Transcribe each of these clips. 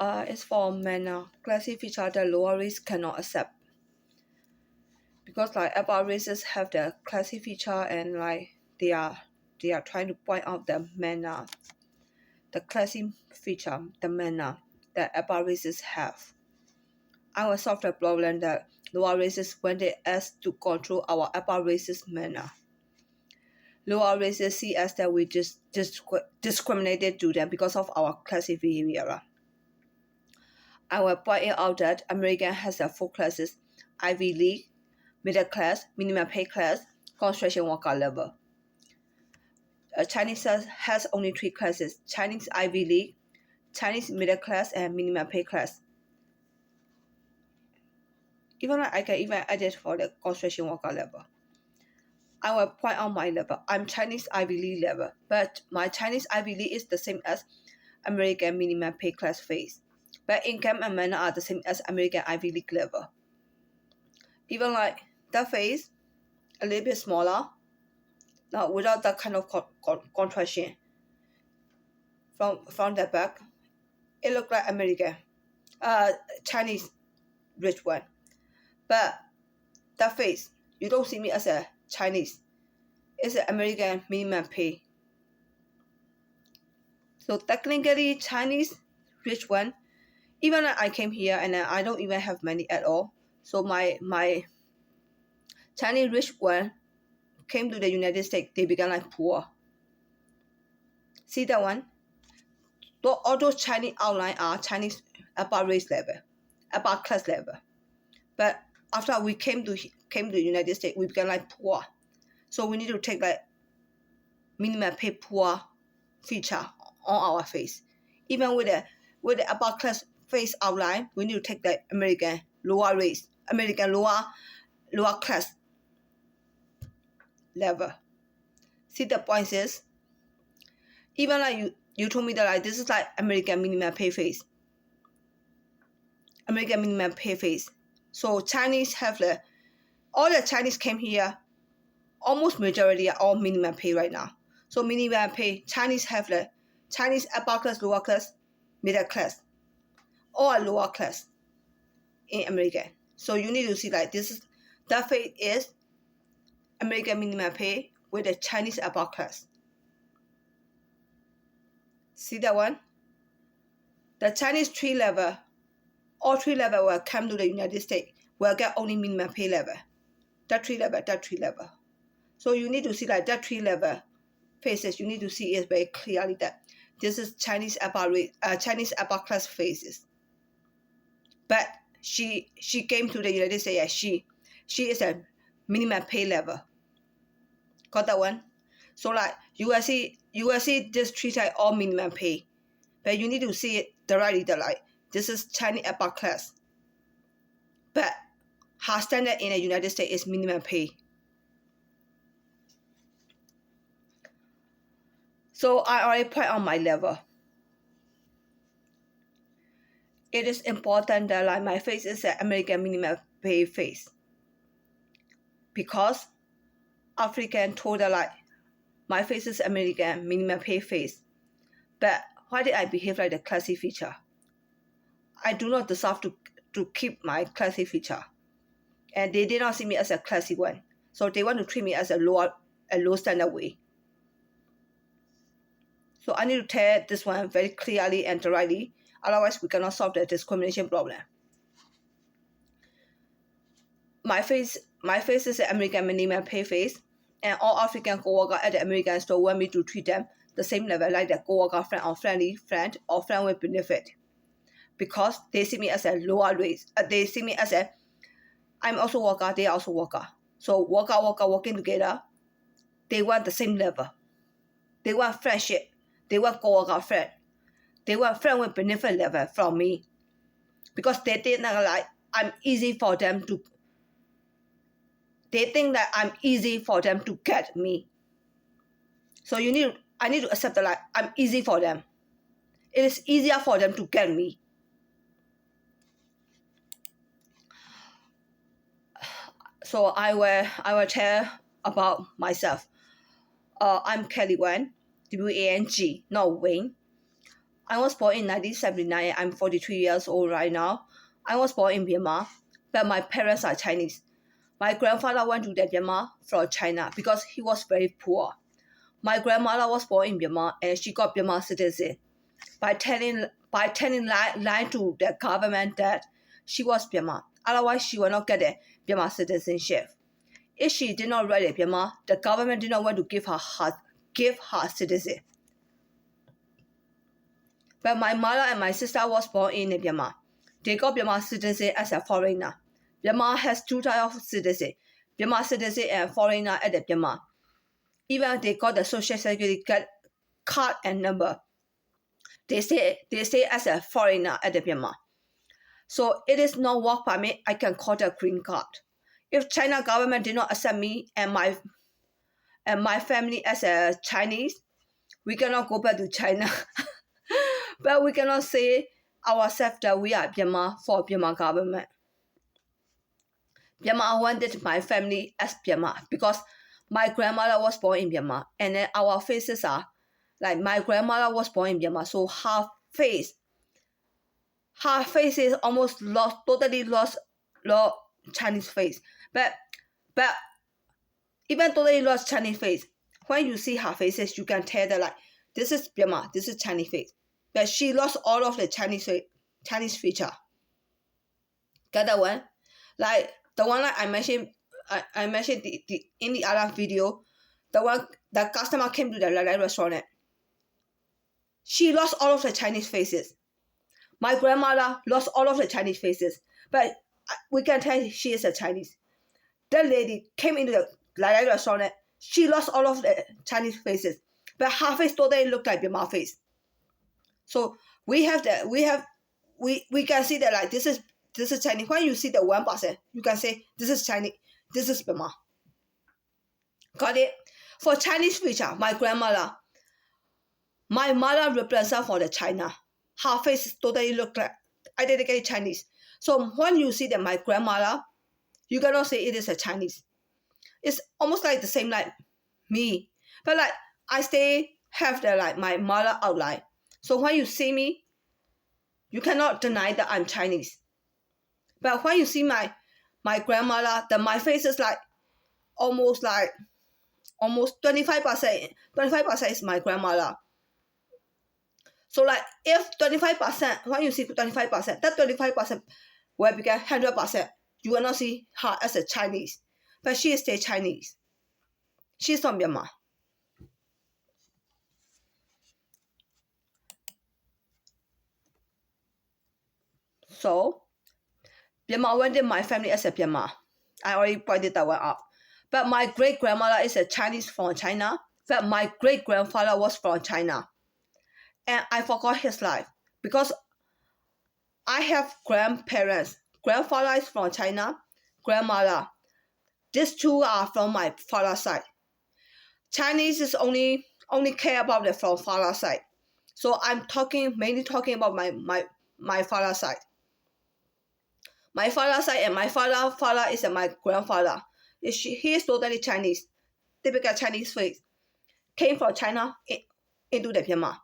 It's for men. Classy feature that lower race cannot accept. Because like upper races have the classy feature and like they are trying to point out the manner, the classy feature, the manner that upper races have. I will solve the problem that lower races when they ask to control our upper races manner. Lower races see us that we just discriminated to them because of our classy behavior. I will point out that American has the 4 classes: Ivy League, middle class, minimum pay class, construction worker level. Chinese has only 3 classes: Chinese Ivy League, Chinese middle class, and minimum pay class. Even I can even add it for the construction worker level. I will point out my level. I'm Chinese Ivy League level, but my Chinese Ivy League is the same as American minimum pay class phase. But income and manner are the same as American Ivy League level. Even like that phase, a little bit smaller, now without that kind of contraction. From the back, it looked like American, Chinese rich one. But that face, you don't see me as a Chinese. It's an American minimum pay. So technically, Chinese rich one, even I came here and I don't even have money at all. So my Chinese rich one came to the United States, they become like poor. See that one? All those Chinese outline are Chinese upper race level, upper class level. But after we came to the United States, we became like poor. So we need to take like minimum pay poor feature on our face. Even with the upper class face outline, we need to take the American lower race, American lower class level. See the points is, even like you told me that like this is like American minimum pay face. American minimum pay face. So Chinese have all the Chinese came here, almost majority are all minimum pay right now. So minimum pay, Chinese have the Chinese upper class, lower class, middle class, or lower class in America. So you need to see like this is, that phase is American minimum pay with the Chinese upper class. See that one? The Chinese 3 level, all 3 level will come to the United States, will get only minimum pay level. That 3 level. So you need to see like that 3 level phases. You need to see it very clearly that this is Chinese upper class phases. But she came to the United States as she is a minimum pay level. Got that one? So like you will see this 3 type all minimum pay. But you need to see it directly that like this is Chinese upper class. But her standard in the United States is minimum pay. So I already point on my level. It is important that like my face is an American minimum pay face. Because African told that like my face is American minimum pay face. But why did I behave like the classy feature? I do not deserve to keep my classy feature. And they did not see me as a classy one. So they want to treat me as a low standard way. So I need to tell this one very clearly and directly. Otherwise, we cannot solve the discrimination problem. My face is an American minimum pay face. And all African co-workers at the American store want me to treat them the same level like the co-worker friend or friendly friend or friend with benefit. Because they see me as a lower race. They see me as a, I'm also worker, they are also worker. So worker working together, they want the same level. They want friendship. They want co-worker friend. They want friend with benefit level from me. Because they think that like I'm easy for them to, they think that I'm easy for them to get me. So I need to accept that like I'm easy for them. It is easier for them to get me. So I will tell about myself. I'm Kelly Wan, W-A-N-G, not Wayne. I was born in 1979. I'm 43 years old right now. I was born in Myanmar, but my parents are Chinese. My grandfather went to Myanmar from China because he was very poor. My grandmother was born in Myanmar and she got Myanmar citizen by telling lying to the government that she was Myanmar. Otherwise, she will not get a Myanmar citizenship. If she did not write Myanmar, the government did not want to give her citizen. But my mother and my sister was born in Myanmar. They got Myanmar citizen as a foreigner. Myanmar has two types of citizen, Myanmar citizen and foreigner at the Myanmar. Even they got the social security card and number. They stay as a foreigner at the Myanmar. So it is not work permit, I can call the green card. If China government did not accept me and my family as a Chinese, we cannot go back to China. But we cannot say ourselves that we are Myanmar for Myanmar government. Myanmar wanted my family as Myanmar because my grandmother was born in Myanmar, and then our faces are like my grandmother was born in Myanmar, so her face is almost totally lost Chinese face. But even totally lost Chinese face, when you see her faces, you can tell that like this is Myanmar, this is Chinese face. But she lost all of the Chinese feature. Get that one? Like the one that I mentioned in the other video, the customer came to the restaurant. She lost all of the Chinese faces. My grandmother lost all of the Chinese faces, but we can tell she is a Chinese. The lady came into the restaurant. She lost all of the Chinese faces, but her face totally looked like Myanmar face. So we can see that like this is Chinese. When you see the 1%, you can say this is Chinese, this is Myanmar. Got it? For Chinese feature, my mother represents for the China. Her face totally look like identically Chinese. So when you see that my grandmother, you cannot say it is a Chinese. It's almost like the same like me. But like I have the like my mother outline. So when you see me, you cannot deny that I'm Chinese. But when you see my grandmother, my face is like almost 25%. 25% is my grandmother. So like if 25%, when you see 25%, that 25% will become 100%. You will not see her as a Chinese. But she is still Chinese. She's from Myanmar. So Myanmar wanted my family as a Myanmar. I already pointed that one out. But my great-grandmother is a Chinese from China. But my great-grandfather was from China. And I forgot his life. Because I have grandparents. Grandfather is from China. Grandmother. These two are from my father's side. Chinese is only care about the from father's side. So I'm mainly talking about my father's side. My father's side and my father is my grandfather. He is totally Chinese. Typical Chinese face. Came from China into the Myanmar.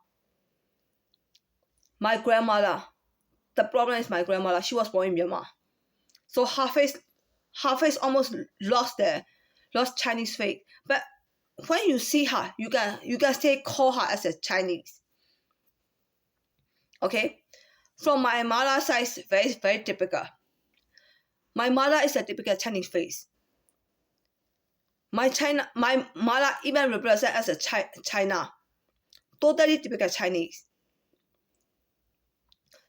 My grandmother. The problem is my grandmother. She was born in Myanmar. So her face almost lost Chinese face. But when you see her, you can still call her as a Chinese. Okay? From my mother's side, very, very typical. My mother is a typical Chinese face. My mother even represents as a China. Totally typical Chinese.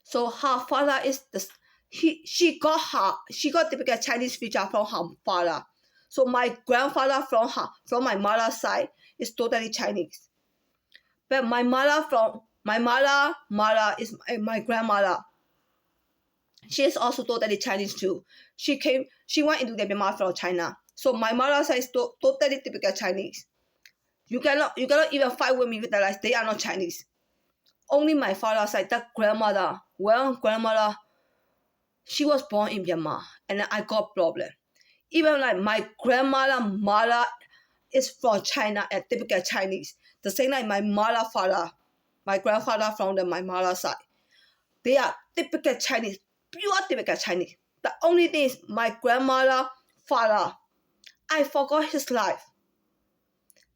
So her father is she got typical Chinese feature from her father. So my grandfather from my mother's side is totally Chinese. But my mother is my grandmother. She is also totally Chinese too. She went into the Myanmar from China. So my mother's side is totally typical Chinese. You cannot even fight with me with that, like they are not Chinese. Only my father's side, that grandmother, she was born in Myanmar, and I got problem. Even like my mother is from China and typical Chinese. The same like my father. my grandfather from my mother's side. They are typical Chinese, pure typical Chinese. The only thing is my grandmother, father, I forgot his life.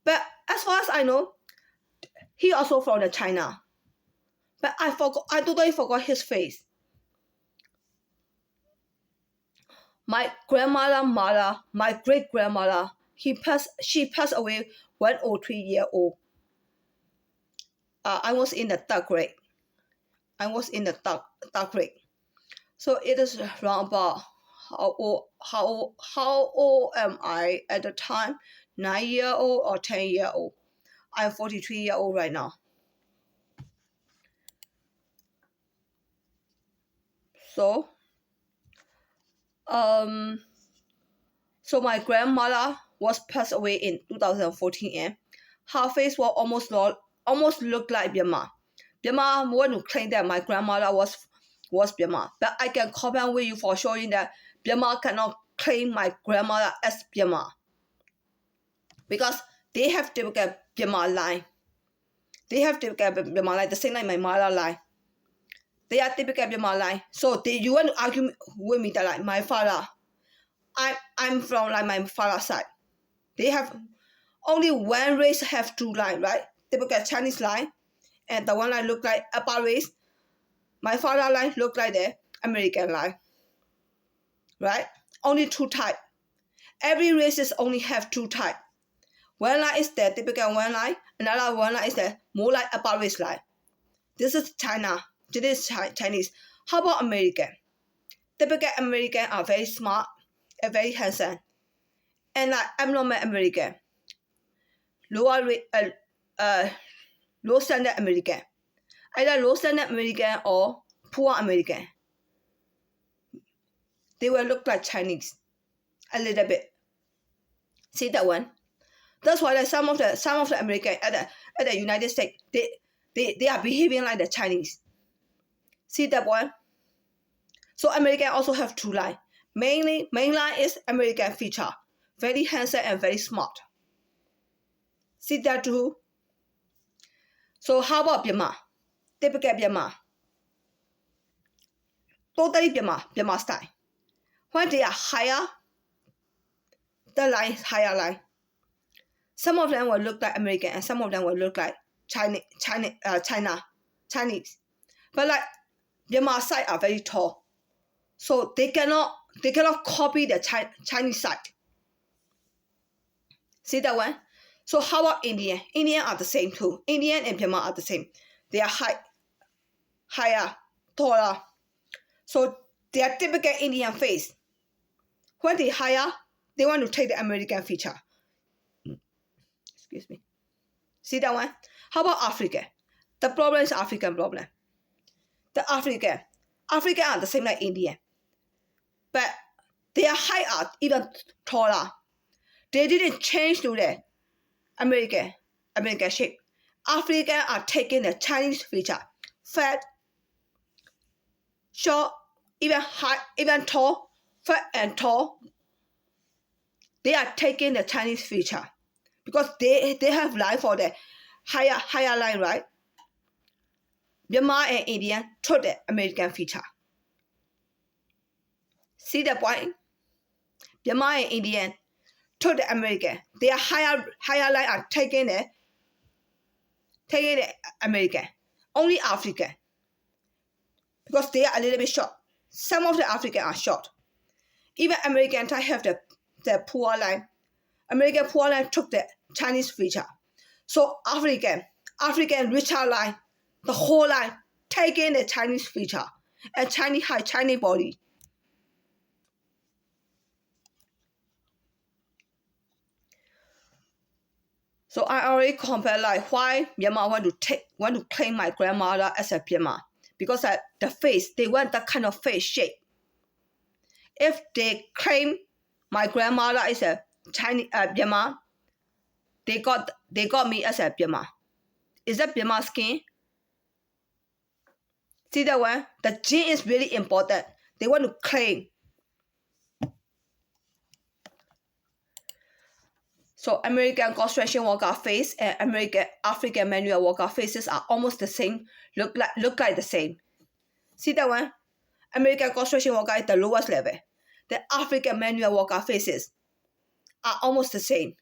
But as far as I know, he also from the China. But I totally forgot his face. My grandmother, mother, my great grandmother, she passed away 103-year-old. I was in the third grade. So it is around about how old am I at the time? 9-year-old or 10-year-old. I'm 43-year-old right now. So my grandmother was passed away in 2014, and her face was almost looked like Myanmar. Myanmar want to claim that my grandmother was Myanmar, but I can comment with you for showing that Myanmar cannot claim my grandmother as Myanmar because they have typical Myanmar line. They have typical Myanmar line, the same like my mother line. They are typical Myanmar line. So you want to argue with me that like my father, I'm from like my father's side. They have only one race have two line, right? Typical Chinese line, and the one line look like upper race. My father line look like the American line, right? Only two type. Every races only have two type. One line is the typical one line, another one line is the more like upper race line. This is China. This is Chinese. How about American? Typical American are very smart and very handsome. And like abnormal American. Low standard American. Either low standard American or poor American. They will look like Chinese. A little bit. See that one? That's why like some of the American at the United States, they are behaving like the Chinese. See that one? So American also have two lines. Main line is American feature. Very handsome and very smart. See that too? So how about Myanmar? Typical Myanmar. Totally Myanmar style. When they are higher, the line is higher line. Some of them will look like American and some of them will look like Chinese. But like Myanmar side are very tall. So they cannot copy the Chinese side. See that one? So how about Indian? Indian are the same too. Indian and Myanmar are the same. They are higher, taller. So they are typical Indian face. When they higher, they want to take the American feature. Excuse me. See that one? How about Africa? The problem is African problem. The African are the same like Indian. But their height are even taller. They didn't change to the American shape. African are taking the Chinese feature. Fat, short, even high, even tall, fat and tall. They are taking the Chinese feature because they have line for the higher line, right? Myanmar and Indian took the American feature. See the point? Myanmar and Indian took the American. Their higher line are taking the American. Only African. Because they are a little bit short. Some of the African are short. Even American type have the poor line. American poor line took the Chinese feature. So African richer line, the whole line taking the Chinese feature and Chinese height, Chinese body. So I already compared like why Myanmar want to claim my grandmother as a Myanmar. Because the face, they want that kind of face shape. If they claim my grandmother is a Chinese Myanmar, they got me as a Myanmar. Is that Myanmar skin? See that one? The gene is really important. They want to claim. So So American construction worker face and African manual worker faces are almost the same, look like the same. See that one? American construction worker is the lowest level. The African manual worker faces are almost the same.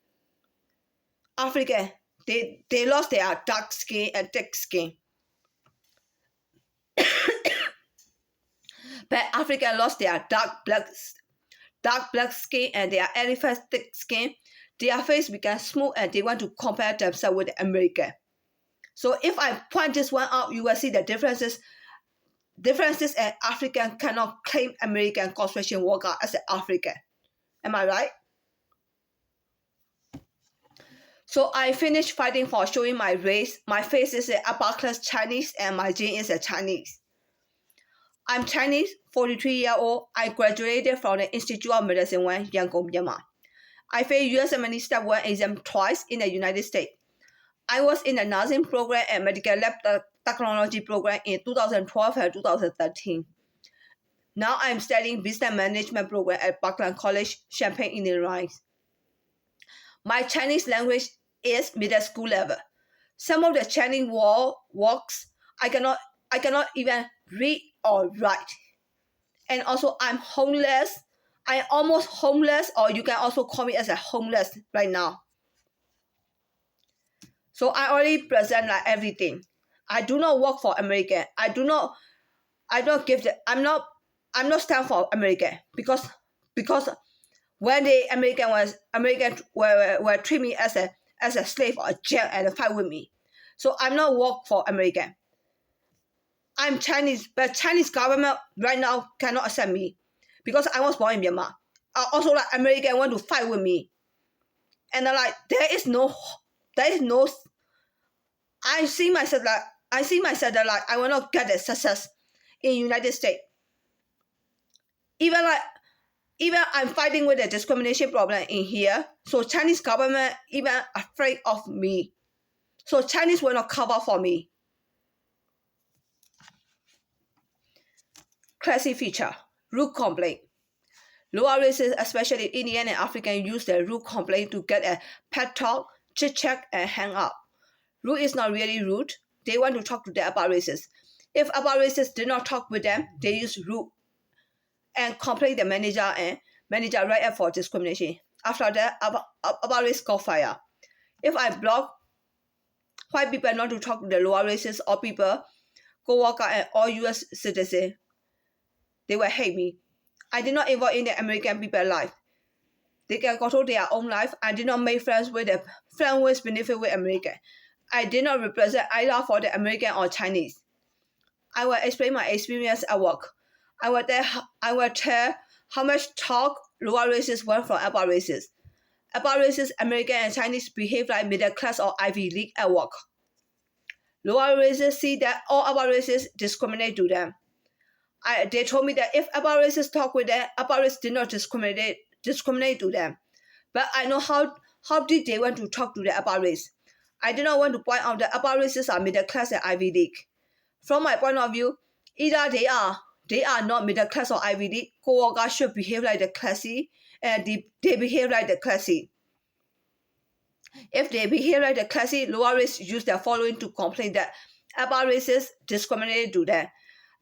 African, they lost their dark skin and thick skin. But African lost their dark black skin and their elephant thick skin. Their face became smooth and they want to compare themselves with the American. So if I point this one out, you will see the differences. Differences, and African cannot claim American construction worker as an African. Am I right? So I finished fighting for showing my race. My face is an upper class Chinese and my gene is a Chinese. I'm Chinese, 43-year-old. I graduated from the Institute of Medicine 1, Yangon, Myanmar. I failed US Step 1 exam twice in the United States. I was in the nursing program and medical lab technology program in 2012 and 2013. Now I'm studying business management program at Buckland College, Champaign, Illinois. My Chinese language is middle school level. Some of the Chinese words I cannot even read or write. And also I'm homeless. I'm almost homeless, or you can also call me as a homeless right now. So I already present like everything. I do not work for American. I'm not stand for American because when the American were treat me as a slave or a jail and fight with me. So I'm not work for American. I'm Chinese, but Chinese government right now cannot accept me because I was born in Myanmar. Also, like American want to fight with me, and like there is no. I see myself that like I will not get the success in United States. Even I'm fighting with the discrimination problem in here. So Chinese government even afraid of me. So Chinese will not cover for me. Classy feature, rude complaint. Lower races, especially Indian and African, use the rude complaint to get a pet talk, chit-chat, and hang up. Rude is not really rude. They want to talk to the upper races. If upper races did not talk with them, they use rude and complain the manager right up for discrimination. After that, upper race got fire. If I block white people not to talk to the lower races or people, co-worker and all US citizens, they will hate me. I did not involve in the American people's life. They can control their own life. I did not make friends with benefit with American. I did not represent either for the American or Chinese. I will explain my experience at work. I will tell how much talk lower races want from upper races. Upper races, American and Chinese, behave like middle class or Ivy League at work. Lower races see that all upper races discriminate to them. They told me that if upper races talk with them, upper races did not discriminate to them. But I know how did they want to talk to the upper race. I do not want to point out that upper races are middle class and Ivy League. From my point of view, either they are not middle class or Ivy League, co-workers should behave like the classy, and they behave like the classy. If they behave like the classy, lower races use their following to complain that upper races discriminate to them.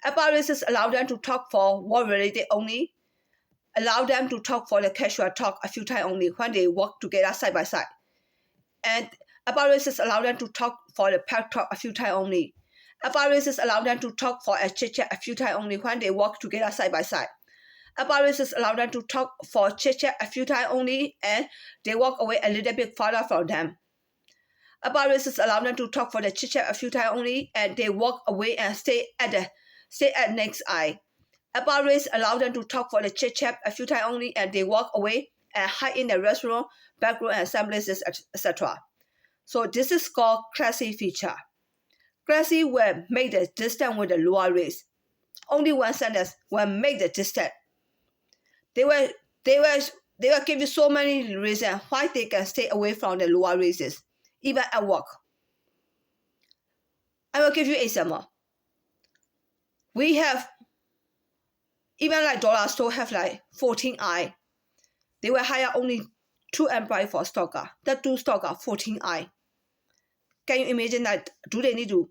Upper races allow them to talk for work related only, allow them to talk for the casual talk a few times only when they work together side by side. And upper races allow them to talk for the pet talk a few times only. Upper races allow them to talk for a chit-chat a few times only when they work together side by side. Upper races allow them to talk for chit-chat a few times only and they walk away a little bit farther from them. Upper races allow them to talk for the chit-chat a few times only and they walk away and stay at next eye. Upper race allow them to talk for the chit-chat a few times only and they walk away and hide in the restaurant, back room, and some places, etc. So this is called classy feature. Classy will make the distance with the lower race. Only one sentence will make the distance. They will give you so many reasons why they can stay away from the lower races, even at work. I will give you an example. We have, even like dollar store have like 14 eye. They will hire only 2 employees for stalker. That 2 stalker, 14I. Can you imagine that? Do they need to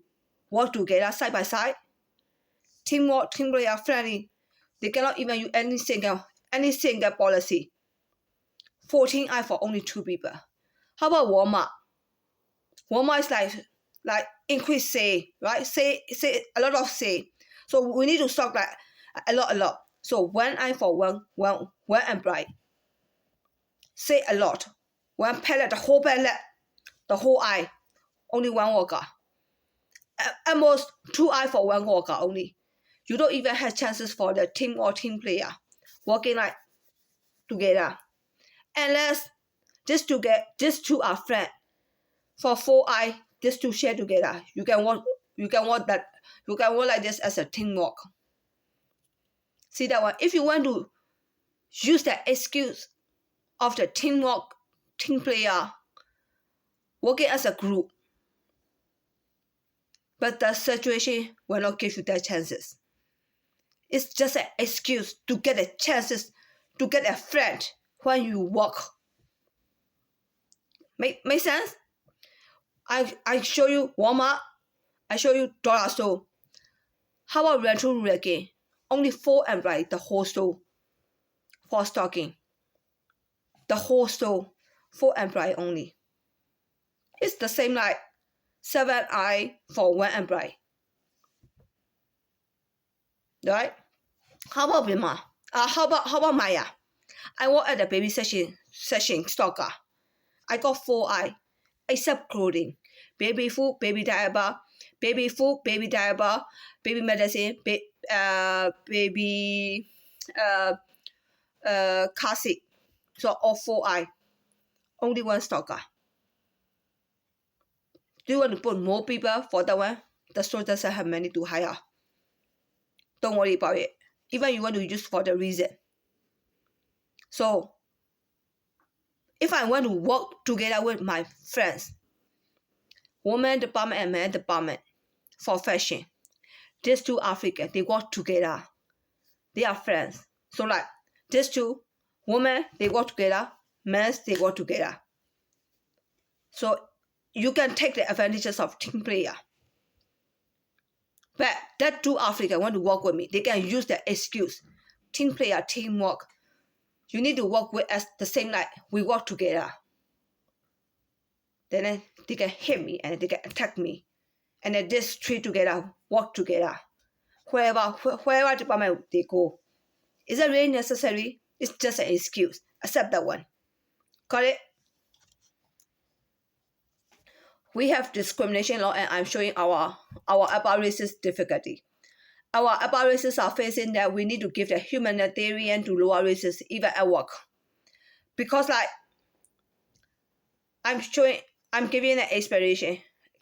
work together side by side? Teamwork, team player, friendly. They cannot even use any single policy. 14I for only 2 people. How about Walmart? Walmart is like increase say, right? Say a lot of say. So we need to stock like a lot. So 1 I for one employee. Say a lot. 1 pallet, the whole pallet, the whole I, only 1 worker. At most 2 I for 1 worker only. You don't even have chances for the team or team player working like together. Unless these two are friends. For 4 I, these 2 share together. You can work like this as a teamwork. See that one? If you want to use the excuse of the teamwork, team player, working as a group, but the situation will not give you that chances. It's just an excuse to get the chances to get a friend when you work. Make sense? I show you Walmart. I show you dollar store. How about rental rule again? Only 4 employees, the whole store for stocking. The whole store, 4 employees only. It's the same like 7 I for 1 employee. Right? How about Bima? How about Maya? I work at the baby session stocker. I got 4 I, except clothing, baby food, baby diaper, baby food, baby diaper, baby medicine, baby car seat. So all 4 I, only 1 stocker. Do you want to put more people for that one? The store doesn't have many to hire. Don't worry about it. Even you want to use for the reason. So if I want to work together with my friends, woman department and man department for fashion, these 2 Africans, they work together. They are friends. So like these 2 women, they work together. Men, they work together. So you can take the advantages of team player. But that 2 Africans want to work with me, they can use the excuse. Team player, teamwork. You need to work with us the same like we work together. Then they can hit me and they can attack me. And then these 3 together work together. Wherever department they go. Is that really necessary? It's just an excuse. Accept that one. Got it? We have discrimination law, and I'm showing our about racist difficulty. Our about races are facing that we need to give the humanitarian to lower races even at work. Because like I'm giving an inspiration,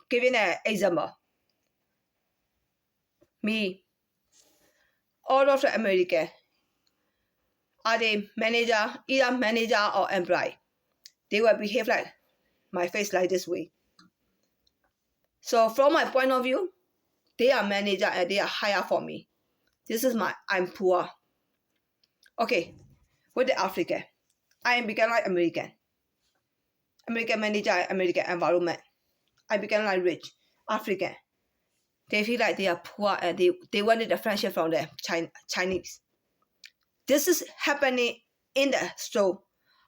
giving an example. Me, all of the American, are they manager, either manager or employee? They will behave like my face like this way. So from my point of view, they are manager and they are higher for me. This is I'm poor. Okay, with the African, I become like American manager, American environment. I become like rich African. They feel like they are poor and they wanted the friendship from the Chinese. This is happening in the store.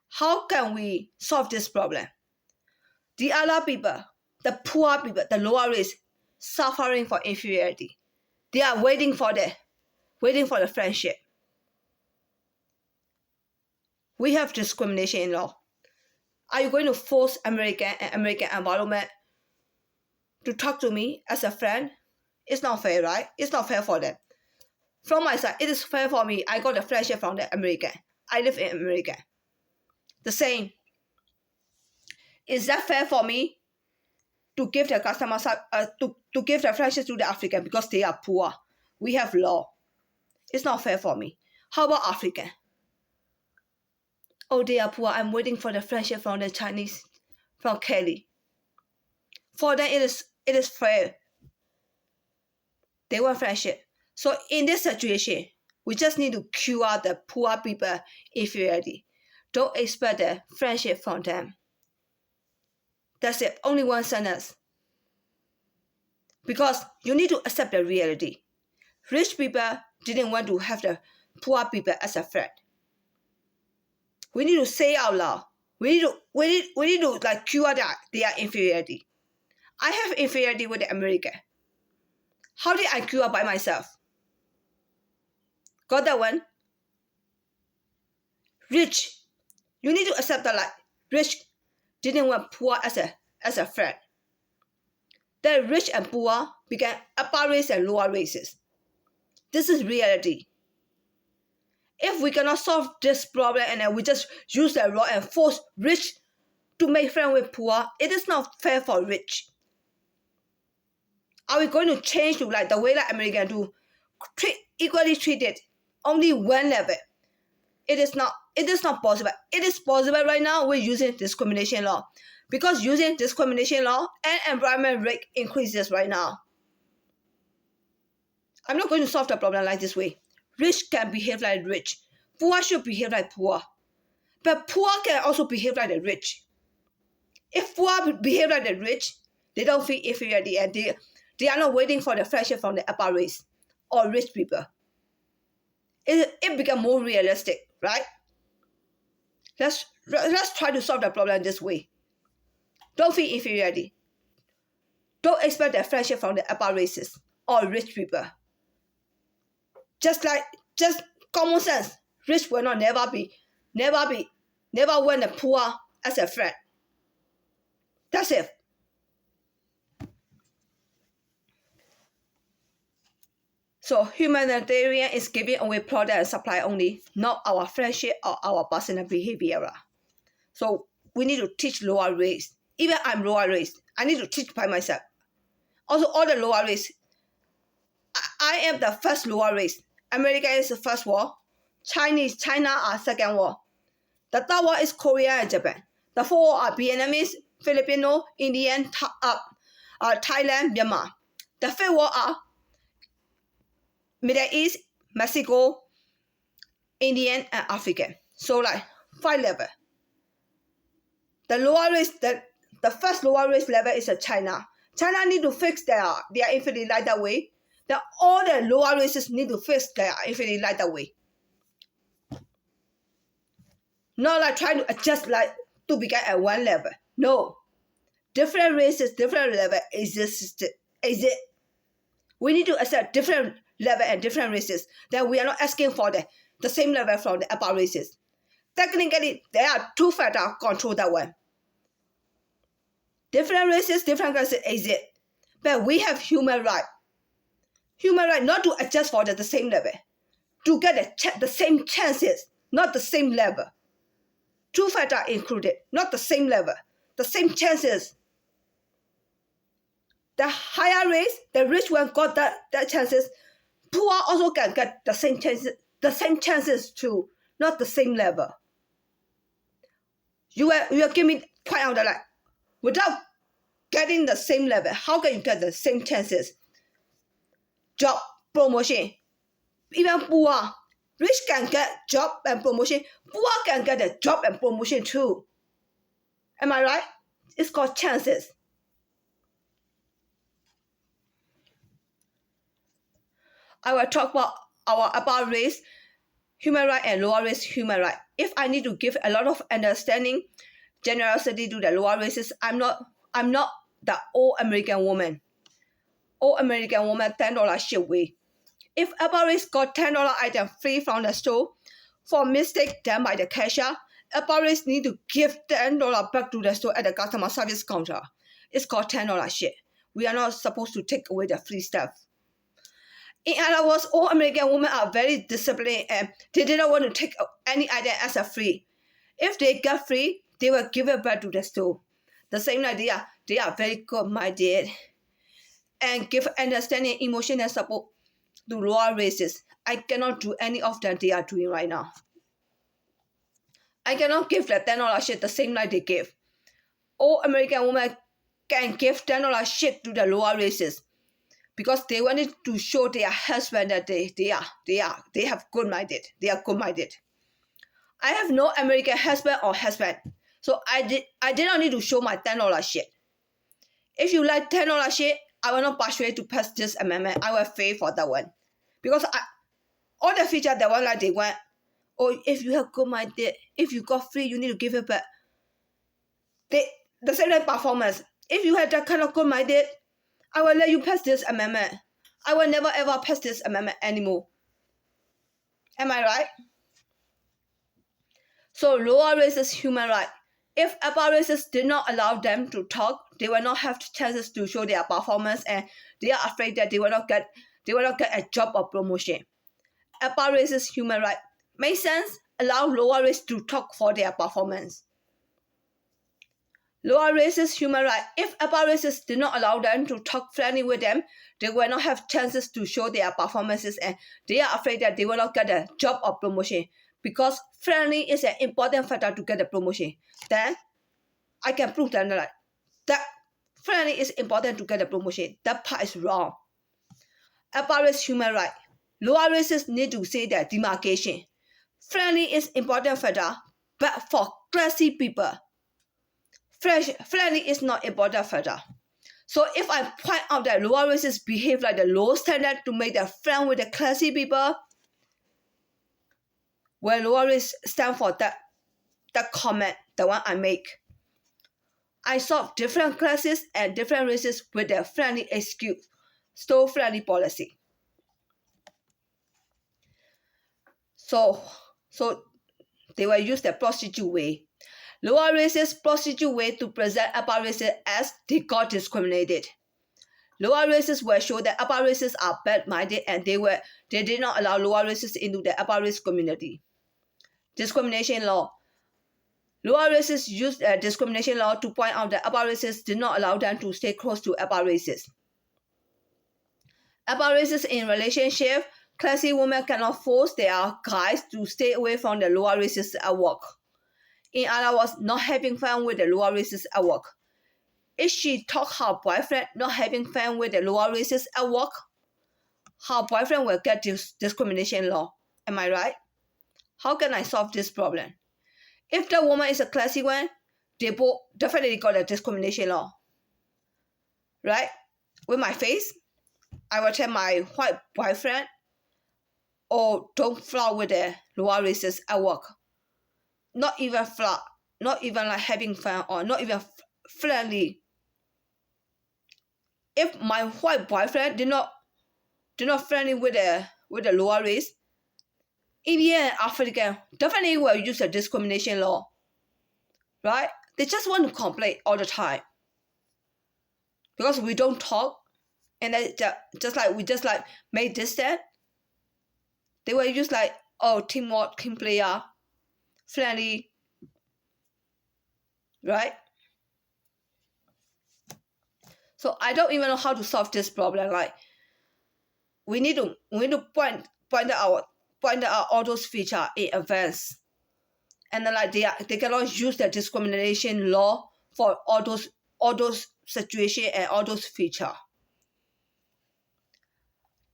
How can we solve this problem? The other people, the poor people, the lower race, suffering for inferiority. They are waiting for the friendship. We have discrimination in law. Are you going to force American environment to talk to me as a friend? It's not fair, right? It's not fair for them. From my side, it is fair for me. I got the friendship from the American. I live in America. The same. Is that fair for me to give the customer to give the friendship to the African because they are poor? We have law. It's not fair for me. How about African? Oh, they are poor. I'm waiting for the friendship from the Chinese, from Kelly. For them, it is fair. They want friendship. So in this situation, we just need to cure the poor people inferiority. don't expect the friendship from them. That's it. Only one sentence. Because you need to accept the reality. Rich people didn't want to have the poor people as a friend. We need to say out loud. We need to like cure that their inferiority. I have inferiority with the American. How did I cure by myself? Got that one? Rich. You need to accept that like rich didn't want poor as a friend. Then rich and poor became upper race and lower races. This is reality. If we cannot solve this problem and then we just use the law and force rich to make friends with poor, it is not fair for rich. Are we going to change to like the way that Americans do, equally treated only one level? It is not possible. It is possible right now with using discrimination law. Because using discrimination law and environment rate increases right now. I'm not going to solve the problem like this way. Rich can behave like rich. Poor should behave like poor. But poor can also behave like the rich. If poor behave like the rich, they don't feel inferiority and they are not waiting for the friendship from the upper race or rich people. It becomes more realistic, right? Let's try to solve the problem this way. Don't feel inferiority. Don't expect the friendship from the upper races or rich people. Just common sense. Rich will not never want the poor as a friend. That's it. So humanitarian is giving away product and supply only, not our friendship or our personal behavior. So we need to teach lower race. Even I'm lower race, I need to teach by myself. Also, all the lower race, I am the first lower race. America is the first war. China are second war. The third war is Korea and Japan. The four war are Vietnamese, Filipino, Indian, Thailand, Myanmar. The fifth war are Middle East, Mexico, Indian, and African. So like 5 level. The lower race, the first lower race level is China. China need to fix their inferiority like that way. Then all the lower races need to fix their inferiority like that way. Not like trying to adjust like to become at one level. No. Different races, different level exist. We need to accept different level and different races. Then we are not asking for the same level from the upper races. Technically, there are 2 factors control that one. Different races, different classes exist. But we have human right. Human right not to adjust for the same level. To get the same chances, not the same level. 2 factors included, not the same level. The same chances. The higher race, the rich one got that chances. Poor also can get the same chances too, not the same level. You are giving me point out that like, without getting the same level, how can you get the same chances? Job, promotion, even poor. Rich can get job and promotion. Poor can get a job and promotion too. Am I right? It's called chances. I will talk about race, human right, and lower race human right. If I need to give a lot of understanding, generosity to the lower races, I'm not the old American woman. Old American woman $10 ship way. If upper race got $10 item free from the store for mistake done by the cashier, upper race need to give $10 back to the store at the customer service counter. It's called $10 shit. We are not supposed to take away the free stuff. In other words, all American women are very disciplined and they didn't want to take any item as a free. If they get free, they will give it back to the store. The same idea, they are very good-minded and give understanding, emotion, and support to lower races. I cannot do any of that they are doing right now. I cannot give the $10 shit the same like they give. All American women can give $10 shit to the lower races because they wanted to show their husband that they have good-minded. They are good-minded. I have no American husband or husband. So I did not need to show my $10 shit. If you like $10 shit, I will not persuade to pass this amendment. I will pay for that one. Because all the features that one like they want, or if you have good minded, if you got free, you need to give it back. The same like performance. If you have that kind of good minded, I will let you pass this amendment. I will never ever pass this amendment anymore. Am I right? So lower races human right. If upper races did not allow them to talk, they will not have chances to show their performance, and they are afraid that they will not get a job or promotion. Upper races human right. Make sense? Allow lower races to talk for their performance. Lower races human right. If upper races did not allow them to talk friendly with them, they will not have chances to show their performances, and they are afraid that they will not get a job or promotion. Because friendly is an important factor to get a promotion. Then I can prove that friendly is important to get a promotion. That part is wrong. Upper race human right. Lower races need to say their demarcation. Friendly is important factor, but for classy people, friendly is not important factor. So if I point out that lower races behave like the low standard to make them friend with the classy people, well, lower race stand for that comment, the one I make. I saw different classes and different races with their friendly excuse, so friendly policy. So they will use the prostitute way. Lower races prostitute way to present upper races as they got discriminated. Lower races will show that upper races are bad-minded, and they did not allow lower races into the upper race community. Discrimination law. Lower races used discrimination law to point out that upper races did not allow them to stay close to upper races. Upper races in relationship, classy women cannot force their guys to stay away from the lower races at work. In other words, not having fun with the lower races at work. If she told her boyfriend not having fun with the lower races at work, her boyfriend will get this discrimination law. Am I right? How can I solve this problem? If the woman is a classy one, they both definitely got a discrimination law. Right? With my face, I will tell my white boyfriend, oh, don't flirt with the lower races at work. Not even flirt, not even like having fun, or not even friendly. If my white boyfriend did not friendly with the lower race, Indian and African definitely will use a discrimination law. Right? They just want to complain all the time. Because we don't talk, and they just like make distance. They will use like, oh, teamwork, team player, friendly. Right? So I don't even know how to solve this problem. Like, we need to point out all those features in advance, and then like they cannot use the discrimination law for all those situations and all those features.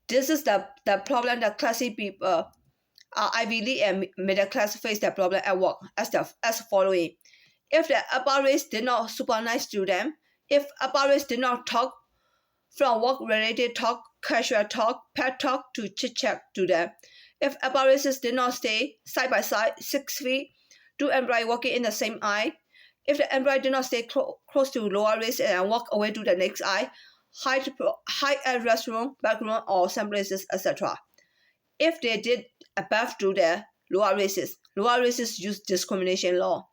This is the problem that classy people, Ivy League and middle class face the problem at work as following. If the upper race did not super nice to them, if upper race did not talk, from work-related talk, casual talk, pet talk to chit-chat to them, if upper races did not stay side by side 6 feet, two employees walking in the same aisle, if the employee did not stay close to lower race and walk away to the next aisle, high-end restroom, back room, or some places, etc. If they did above to the lower races use discrimination law.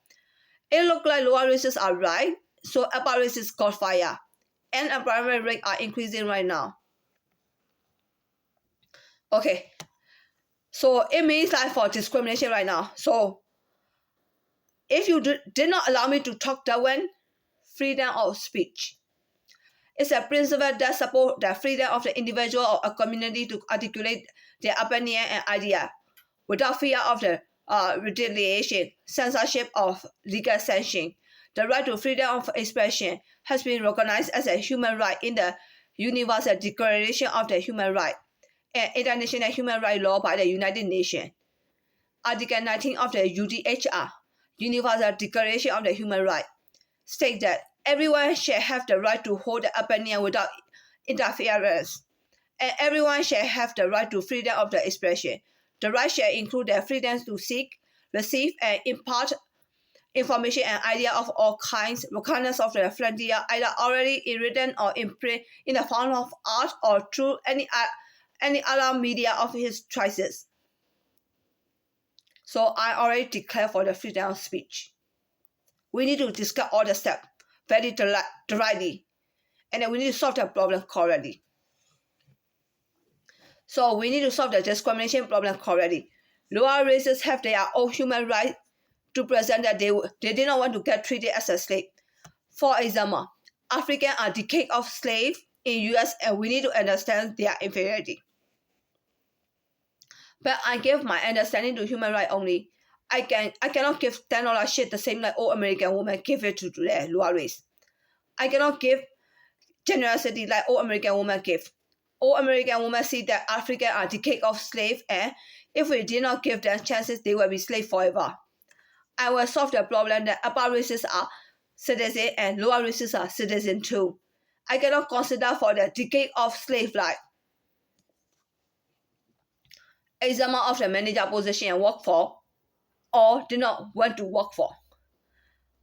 It looked like lower races are right, so upper races got fired, and employment rates are increasing right now. Okay, so it means like for discrimination right now. So if you did not allow me to talk that one, freedom of speech. It's a principle that supports the freedom of the individual or a community to articulate their opinion and idea without fear of the retaliation, censorship, or legal sanction. The right to freedom of expression has been recognized as a human right in the Universal Declaration of the Human Rights and International Human Rights Law by the United Nations. Article 19 of the UDHR, Universal Declaration of the Human Rights, states that everyone shall have the right to hold an opinion without interference, and everyone shall have the right to freedom of the expression. The right shall include the freedom to seek, receive, and impart information and ideas of all kinds, regardless of the frontier, either already in written or in print, in the form of art or through any other media of his choices. So I already declare for the freedom of speech. We need to discuss all the steps very directly, and then we need to solve the problem correctly. So we need to solve the discrimination problem correctly. Lower races have their own human rights to present that they did not want to get treated as a slave. For example, Africans are decades of slaves in US, and we need to understand their inferiority. But I give my understanding to human rights only. I cannot give $10 shit the same like all American women give it to the lower race. I cannot give generosity like all American women give. All American women see that Africans are decades of slaves, and if we did not give them chances, they will be slaves forever. I will solve the problem that upper races are citizens and lower races are citizens too. I cannot consider for the decade of slave life. Example of the manager position and work for, or did not want to work for.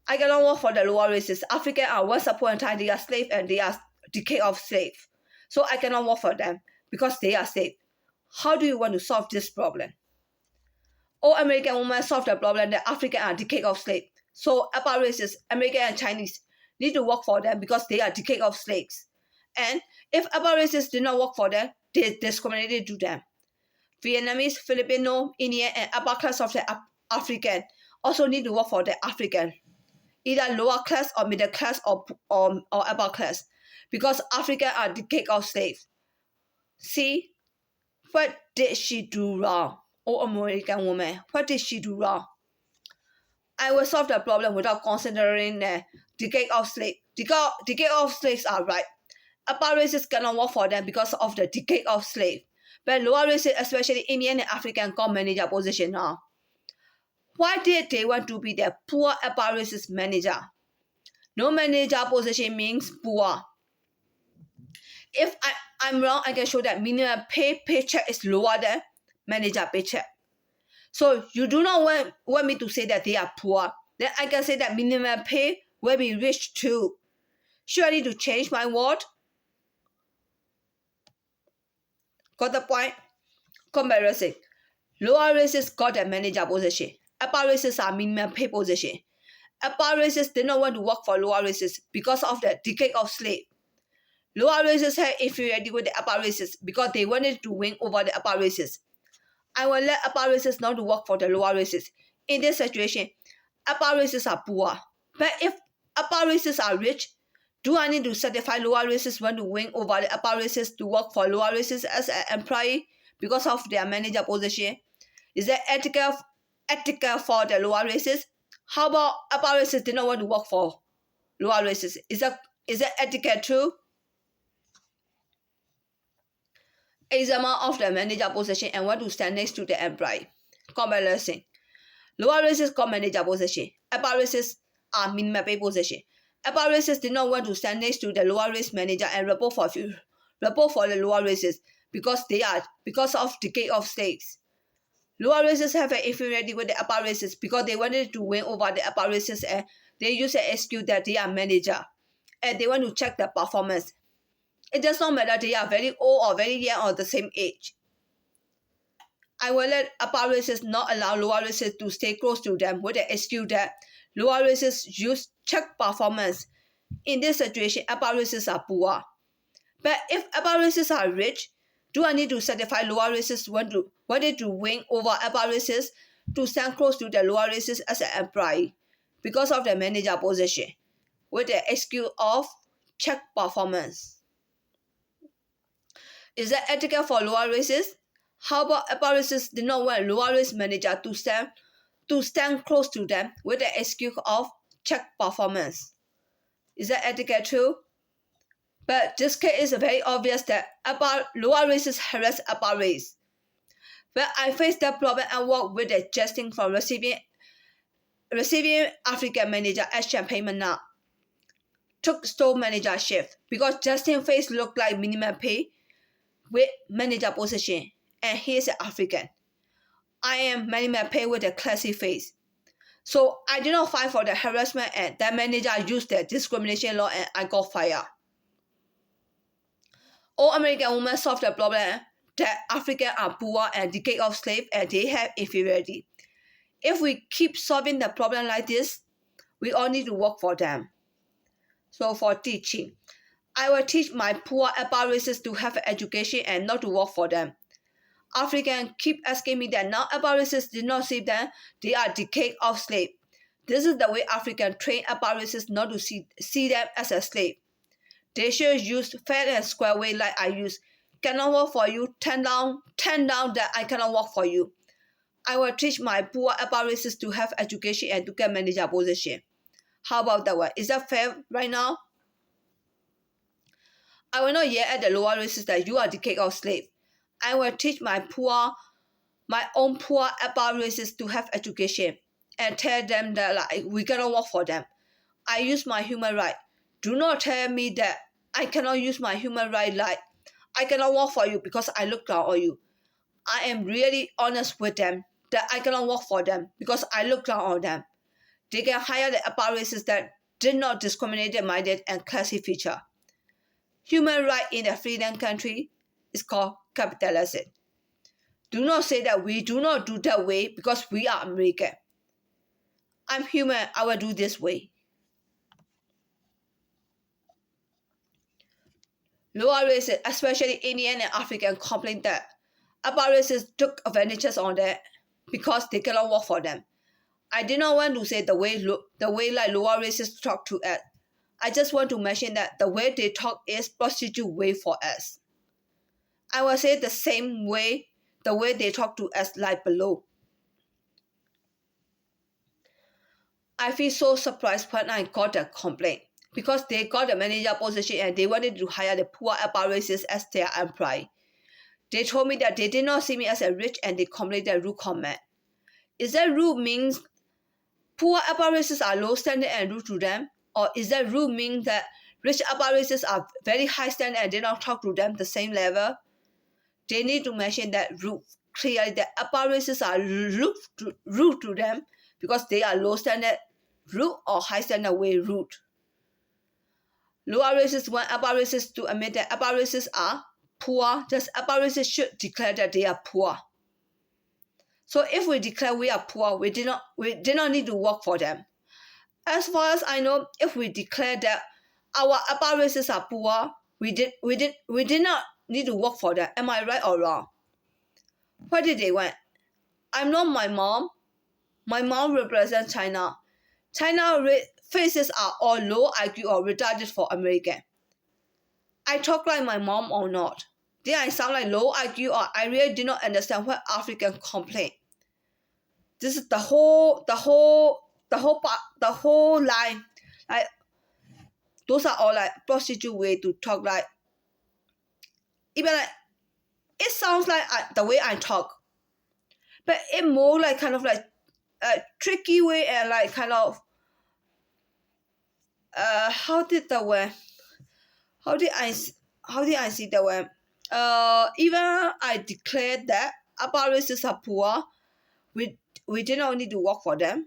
I cannot work for the lower races. Africans are once upon a time they are slaves and they are decade of slaves. So I cannot work for them because they are slaves. How do you want to solve this problem? All American women solve the problem that Africans are decades of slaves. So upper races, American and Chinese, need to work for them because they are decades of slaves. And if upper races do not work for them, they discriminated to them. Vietnamese, Filipino, Indian, and upper class of the African also need to work for the African, either lower class or middle class or upper class, because Africans are decades of slaves. See, what did she do wrong? Oh, American woman, what did she do wrong? I will solve the problem without considering the decade of slaves. Decade of slaves are right. Upper races cannot work for them because of the decade of slaves. But lower races, especially Indian and African, got manager position now. Why did they want to be the poor upper races manager? No manager position means poor. If I'm wrong, I can show that minimum paycheck is lower than manager paycheck. So you do not want me to say that they are poor. Then I can say that minimum pay will be rich too. Should I need to change my word? Got the point? Comparison. Lower races got a manager position. Upper races are minimum pay position. Upper races did not want to work for lower races because of the decade of slave. Lower races had inferiority with the upper races because they wanted to win over the upper races. I will let upper races not to work for the lower races. In this situation, upper races are poor. But if upper races are rich, do I need to certify lower races want to win over the upper races to work for lower races as an employee because of their manager position? Is that ethical for the lower races? How about upper races did not want to work for lower races? Is that ethical too? Example of the manager position and want to stand next to the employee. Comparison. Lower races got manager position. Upper races are minimum pay position. Upper races did not want to stand next to the lower race manager and report for the lower races because of decade of slaves. Lower races have an inferiority with the upper races because they wanted to win over the upper races, and they use an excuse that they are manager and they want to check the performance. It does not matter they are very old or very young or the same age. I will let upper races not allow lower races to stay close to them with the excuse that lower races use check performance. In this situation, upper races are poor. But if upper races are rich, do I need to certify lower races wanted to win over upper races to stand close to the lower races as an employee because of the manager position with the excuse of check performance? Is that ethical for lower races? How about upper races did not want lower race manager to stand close to them with the excuse of check performance? Is that ethical too? But this case is very obvious that lower races harass upper race. When I faced that problem and worked with the adjusting from receiving African manager as champagne now. Took store manager shift because Justin face looked like minimum pay with manager position, and he's an African. I am minimum pay with a classy face. So I did not fight for the harassment, and that manager used the discrimination law and I got fired. All American women solved the problem that Africans are poor and decade of slave and they have inferiority. If we keep solving the problem like this, we all need to work for them. So for teaching, I will teach my poor about races to have education and not to work for them. Africans keep asking me that now about races did not see them, they are decade of slave. This is the way Africans train about races not to see them as a slave. They should use fair and square way like I use. Cannot work for you, 10 down that I cannot work for you. I will teach my poor about races to have education and to get manager position. How about that one? Is that fair right now? I will not yell at the lower races that you are decade of slave. I will teach my own poor about races to have education and tell them that like we cannot work for them. I use my human right. Do not tell me that I cannot use my human right like I cannot work for you because I look down on you. I am really honest with them that I cannot work for them because I look down on them. They can hire the about races that did not discriminate their minded and classy feature. Human right in a freedom country is called capitalism. Do not say that we do not do that way because we are American. I'm human, I will do this way. Lower races, especially Indian and African, complain that about races took advantages on them because they cannot work for them. I did not want to say the way like lower races talk to us. I just want to mention that the way they talk is prostitute way for us. I will say the same way, the way they talk to us like below. I feel so surprised when I got a complaint because they got a manager position and they wanted to hire the poor about races as their employee. They told me that they did not see me as a rich and they complained that rude comment. Is that rude means poor about races are low standard and rude to them? Or is that rude mean that rich about races are very high standard and they don't talk to them the same level? They need to mention that rude clearly that about races are rude to them because they are low standard rude or high standard way rude. Lower races want about races to admit that about races are poor, thus about races should declare that they are poor. So if we declare we are poor, we did not need to work for them. As far as I know, if we declare that our about races are poor, we did not need to work for them. Am I right or wrong? What did they want? I'm not my mom. My mom represents China. China faces are all low IQ or retarded for American. I talk like my mom or not? Did I sound like low IQ or I really did not understand what African complain? This is the whole line. Like those are all like prostitute way to talk like. Even like it sounds like the way I talk, but it more like kind of like a tricky way and like kind of how did I see the way? Even I declared that about races are poor, we did not need to work for them.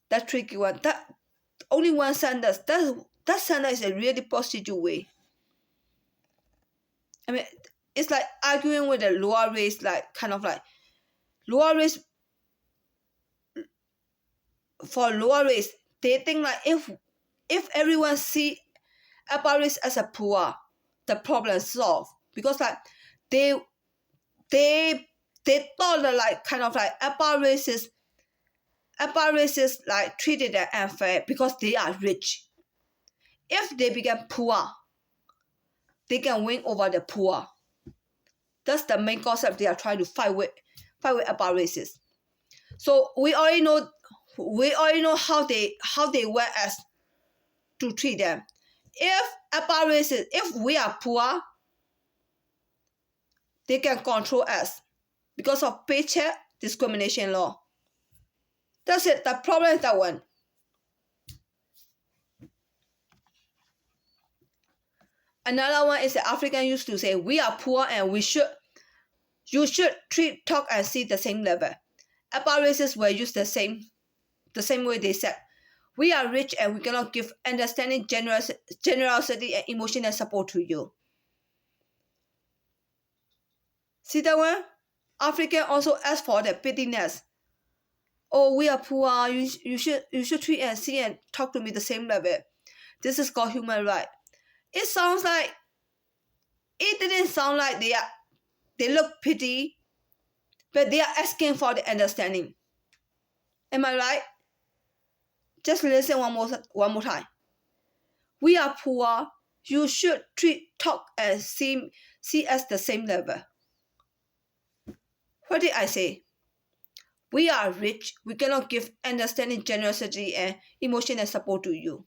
That tricky one. That only one sentence. That sentence is a really prostitute way. I mean, it's like arguing with the lower race, like kind of like lower race. For lower race, they think like if everyone see upper race as a poor, the problem is solved because like they thought that like kind of like upper races like treated them unfair because they are rich. If they become poor, they can win over the poor. That's the main concept they are trying to fight with upper races. So we already know how they want us to treat them. If upper races, if we are poor, they can control us because of paycheck discrimination law. That's it. The problem is that one. Another one is the African used to say, we are poor and you should treat, talk, and see the same level. About races were used the same way. They said, we are rich and we cannot give understanding, generosity, and emotional support to you. See that one? African also ask for the pityness. Oh, we are poor. You should treat and see and talk to me the same level. This is called human right. It didn't sound like they look pity, but they are asking for the understanding. Am I right? Just listen one more time. We are poor. You should treat, talk, and see us the same level. What did I say? We are rich. We cannot give understanding, generosity, and emotional support to you.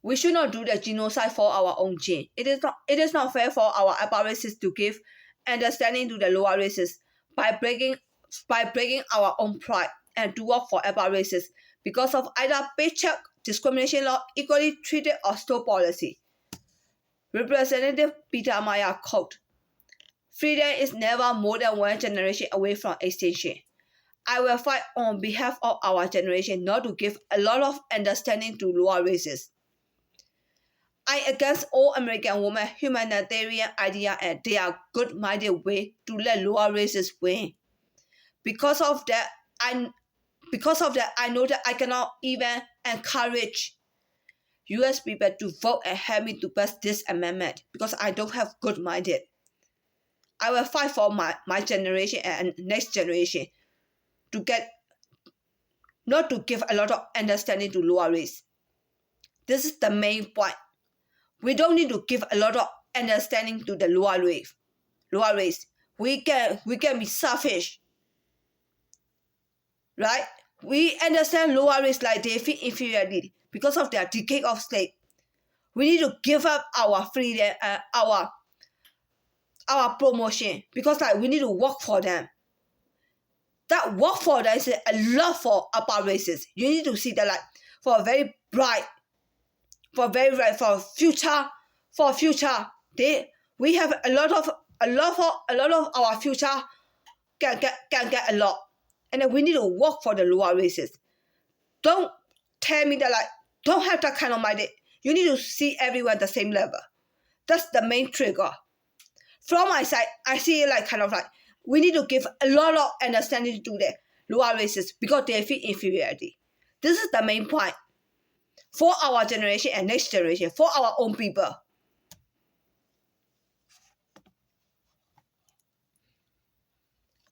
We should not do the genocide for our own gene. It is not fair for our upper races to give understanding to the lower races by breaking our own pride and do work for upper races because of either paycheck discrimination law, equally treated, or store policy. Representative Peter Maya quote, freedom is never more than one generation away from extinction. I will fight on behalf of our generation not to give a lot of understanding to lower races. I against all American women humanitarian idea and their good-minded way to let lower races win. Because of that, I know that I cannot even encourage U.S. people to vote and help me to pass this amendment because I don't have good-minded. I will fight for my generation and next generation to get not to give a lot of understanding to lower race. This is the main point. We don't need to give a lot of understanding to the lower race. We can be selfish, right? We understand lower race like they feel inferiority because of their decade of slave. We need to give up our freedom and our promotion because we need to work for them. That work for them is a love for upper races. You need to see that for future. We have a lot of our future can get a lot, and then we need to work for the lower races. Don't tell me that don't have that kind of mind. You need to see everyone the same level. That's the main trigger. From my side, I see it we need to give a lot of understanding to the lower races because they feel inferiority. This is the main point for our generation and next generation, for our own people.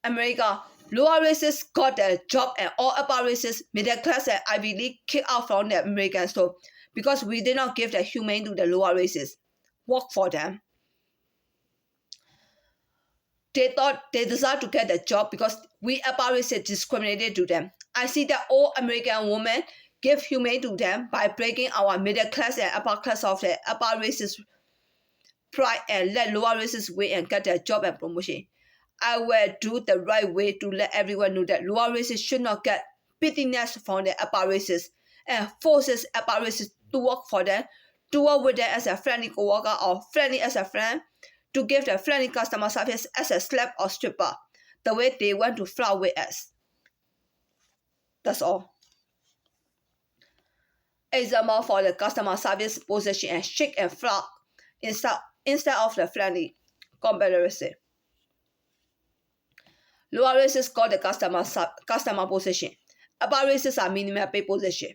America, lower races got their job and all upper races, middle class and Ivy League kicked out from the American store because we did not give the humane to the lower races. Work for them. They thought they deserved to get the job because we upper races discriminated to them. I see that all American women give humane to them by breaking our middle class and upper class of the upper races pride and let lower races win and get their job and promotion. I will do the right way to let everyone know that lower races should not get pityness from the upper races and forces upper races to work for them, to work with them as a friendly co-worker or friendly as a friend, to give the friendly customer service as a slap or stripper, the way they want to flirt with us. That's all. Example for the customer service position and shake and flirt instead of the friendly comparison. Lower races got the customer position. Upper races are minimum pay position.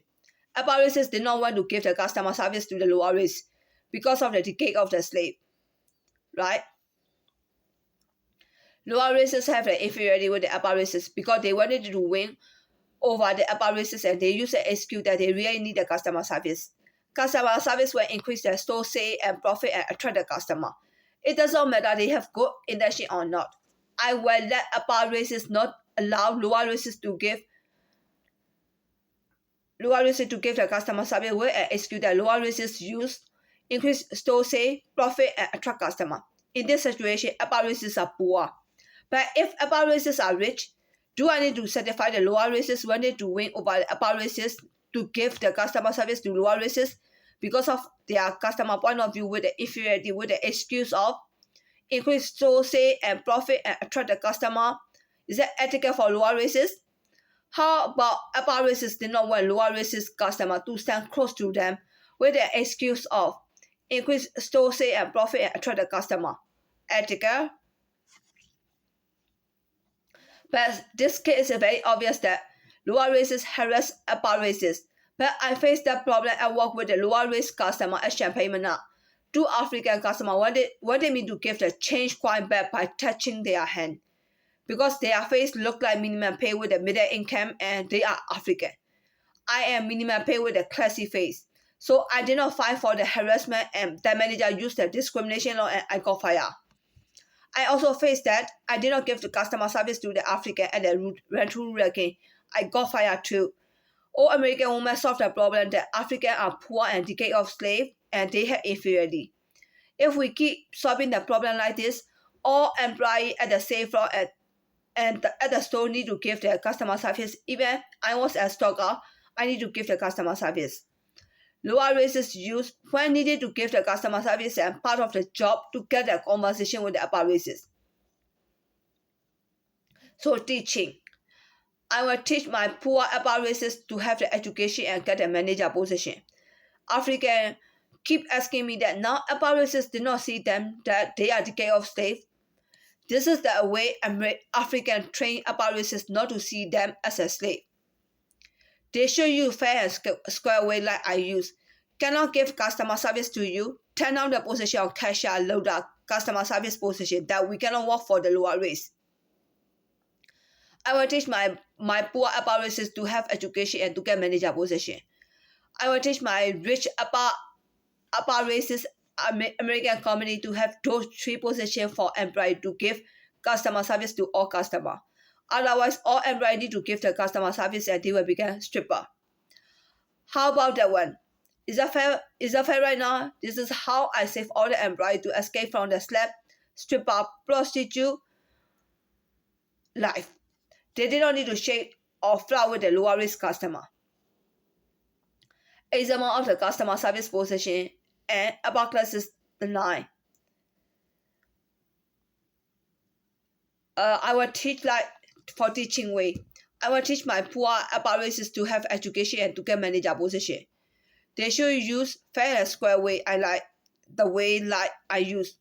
Upper races did not want to give the customer service to the lower race because of the decay of the slave. Right? Lower races have the inferiority with the upper races because they wanted to win over the upper races and they use the excuse that they really need the customer service. Customer service will increase their store sale and profit and attract the customer. It doesn't matter they have good intention or not. I will let upper races not allow lower races to give the customer service with an excuse that lower races use increase store sales, profit, and attract customer. In this situation, upper races are poor. But if upper races are rich, do I need to satisfy the lower races when they to win over the upper races to give the customer service to lower races because of their customer point of view with the inferiority, with the excuse of increase store sales and profit and attract the customer? Is that ethical for lower races? How about upper races did not want lower races customer to stand close to them with the excuse of increase store sales and profit and attract the customer? Ethical? But this case is very obvious that lower races harass upper races. But I face that problem and work with the lower race customer at Champagne Manor. Two African customers wanted me to give the change quite back by touching their hand. Because their face look like minimum pay with a middle income and they are African. I am minimum pay with a classy face. So I did not fight for the harassment and the manager used the discrimination law and I got fired. I also faced that I did not give the customer service to the African at the rental again. I got fired too. All American women solved the problem that Africans are poor and decade of slave and they have inferiority. If we keep solving the problem like this, all employees at the same floor and at the store need to give their customer service. Even I was a stalker, I need to give the customer service. Lower races use when needed to give the customer service and part of the job to get a conversation with the upper races. So teaching. I will teach my poor upper races to have the education and get a manager position. African keep asking me that now upper races do not see them that they are decay of slave. This is the way African train upper races not to see them as a slave. They show you fair and square way like I use. Cannot give customer service to you. Turn down the position of cashier, loader, customer service position that we cannot work for the lower race. I will teach my poor upper races to have education and to get manager position. I will teach my rich upper races American company to have those three positions for employee to give customer service to all customer. Otherwise, all employee need to give the customer service and they will become stripper. How about that one? Is that fair? Is that fair right now? This is how I save all the employee to escape from the slave, stripper, prostitute life. They did not need to shake or flirt with the lower risk customer. Example of the customer service position and about classes 9. I will teach like for teaching way. I will teach my poor upper races to have education and to get manager position. They should use fair and square way. I like the way like I use.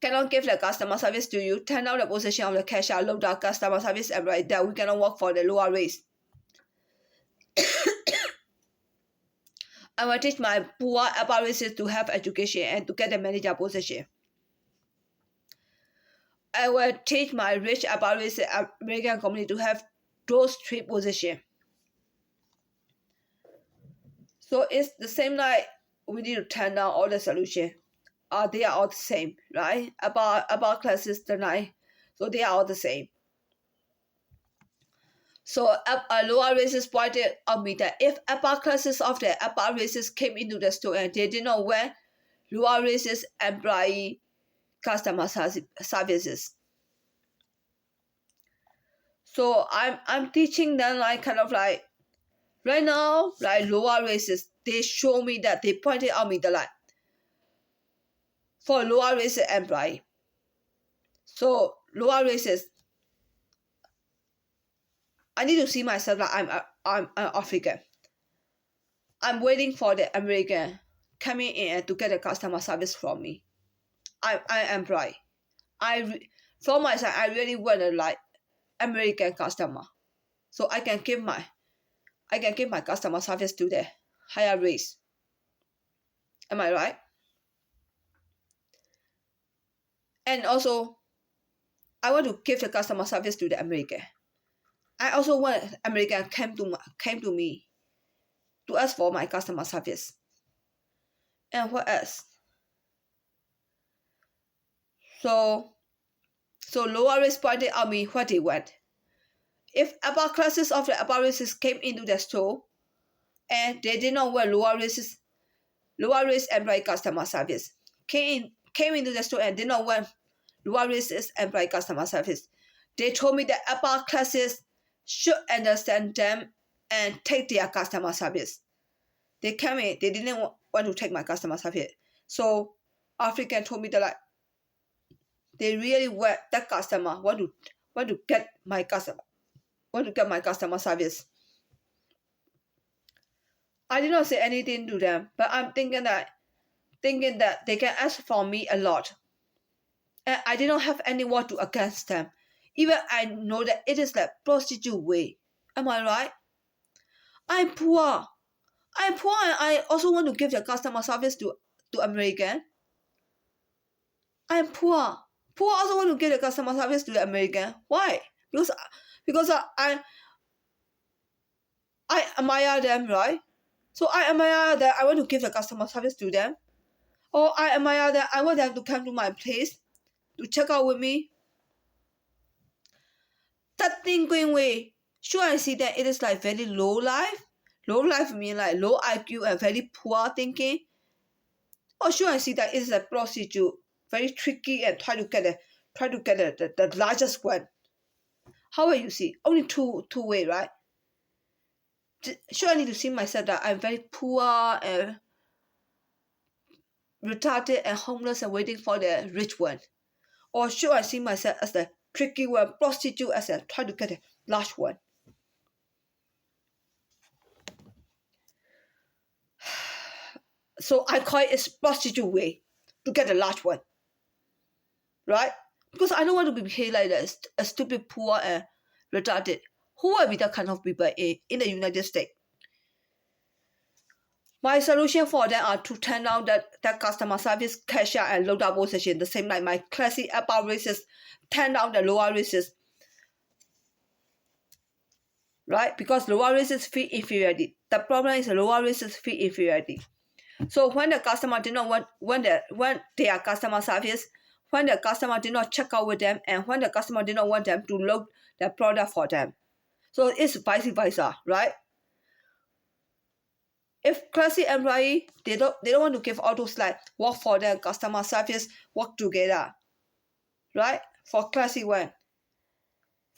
Cannot give the customer service to you. Turn down the position of the cashier, loader, customer service, and right there we cannot work for the lower race. I will teach my poor upper races to have education and to get the manager position. I will teach my rich upper race American company to have those three positions. So it's the same like we need to turn down all the solution. They are all the same, right? About classes tonight. So they are all the same. So lower races pointed out me that if upper classes of the upper races came into the store and they did not wear lower races employee customer services. So I'm teaching them like kind of like right now, like lower races, they show me that they pointed out me the like for lower races employee. So lower races, I need to see myself like I'm an African. I'm waiting for the American coming in to get a customer service from me. I'm employee. For myself, I really want to like American customer, so I can give my customer service to the higher race. Am I right? And also, I want to give the customer service to the American. I also want American came to me to ask for my customer service. And what else? So lower race pointed out me what they want. If upper classes of the upper races came into the store and they did not wear lower lower risk employee customer service. Came into the store and did not want lower risk employee customer service. They told me that upper classes should understand them and take their customer service. They came in, they didn't want to take my customer service. So African told me that like they really want that customer want to get my customer service. I did not say anything to them, but I'm thinking that they can ask for me a lot. And I did not have any word to against them. Even I know that it is like prostitute way. Am I right? I'm poor. I'm poor and I also want to give the customer service to American. I'm poor. Poor also want to give the customer service to the American. Why? Because I admire them, right? So I admire that I want to give the customer service to them. Or I admire that I want them to come to my place to check out with me. That thing going away. Sure, I see that it is like very low life. Low life mean like low IQ and very poor thinking. Or sure, I see that it is a prostitute, very tricky and try to get the largest one. How will you see? Only two way, right? Sure, I need to see myself that I'm very poor and retarded and homeless and waiting for the rich one. Or should I see myself as the tricky one, prostitute as I try to get a large one? So I call it a prostitute way to get a large one. Right? Because I don't want to be behaved like a stupid, poor, and retarded. Who will be that kind of people in the United States? My solution for them are to turn down that customer service cashier and loader position, the same like my classy upper races, turn down the lower races. Right? Because lower races feel inferiority. The problem is lower races feel inferiority. So when the customer did not want when their customer service, when the customer did not check out with them, and when the customer did not want them to load the product for them. So it's vice versa, right? If classy employee, they don't want to give all those like work for them, customer service, work together. Right? For classy one.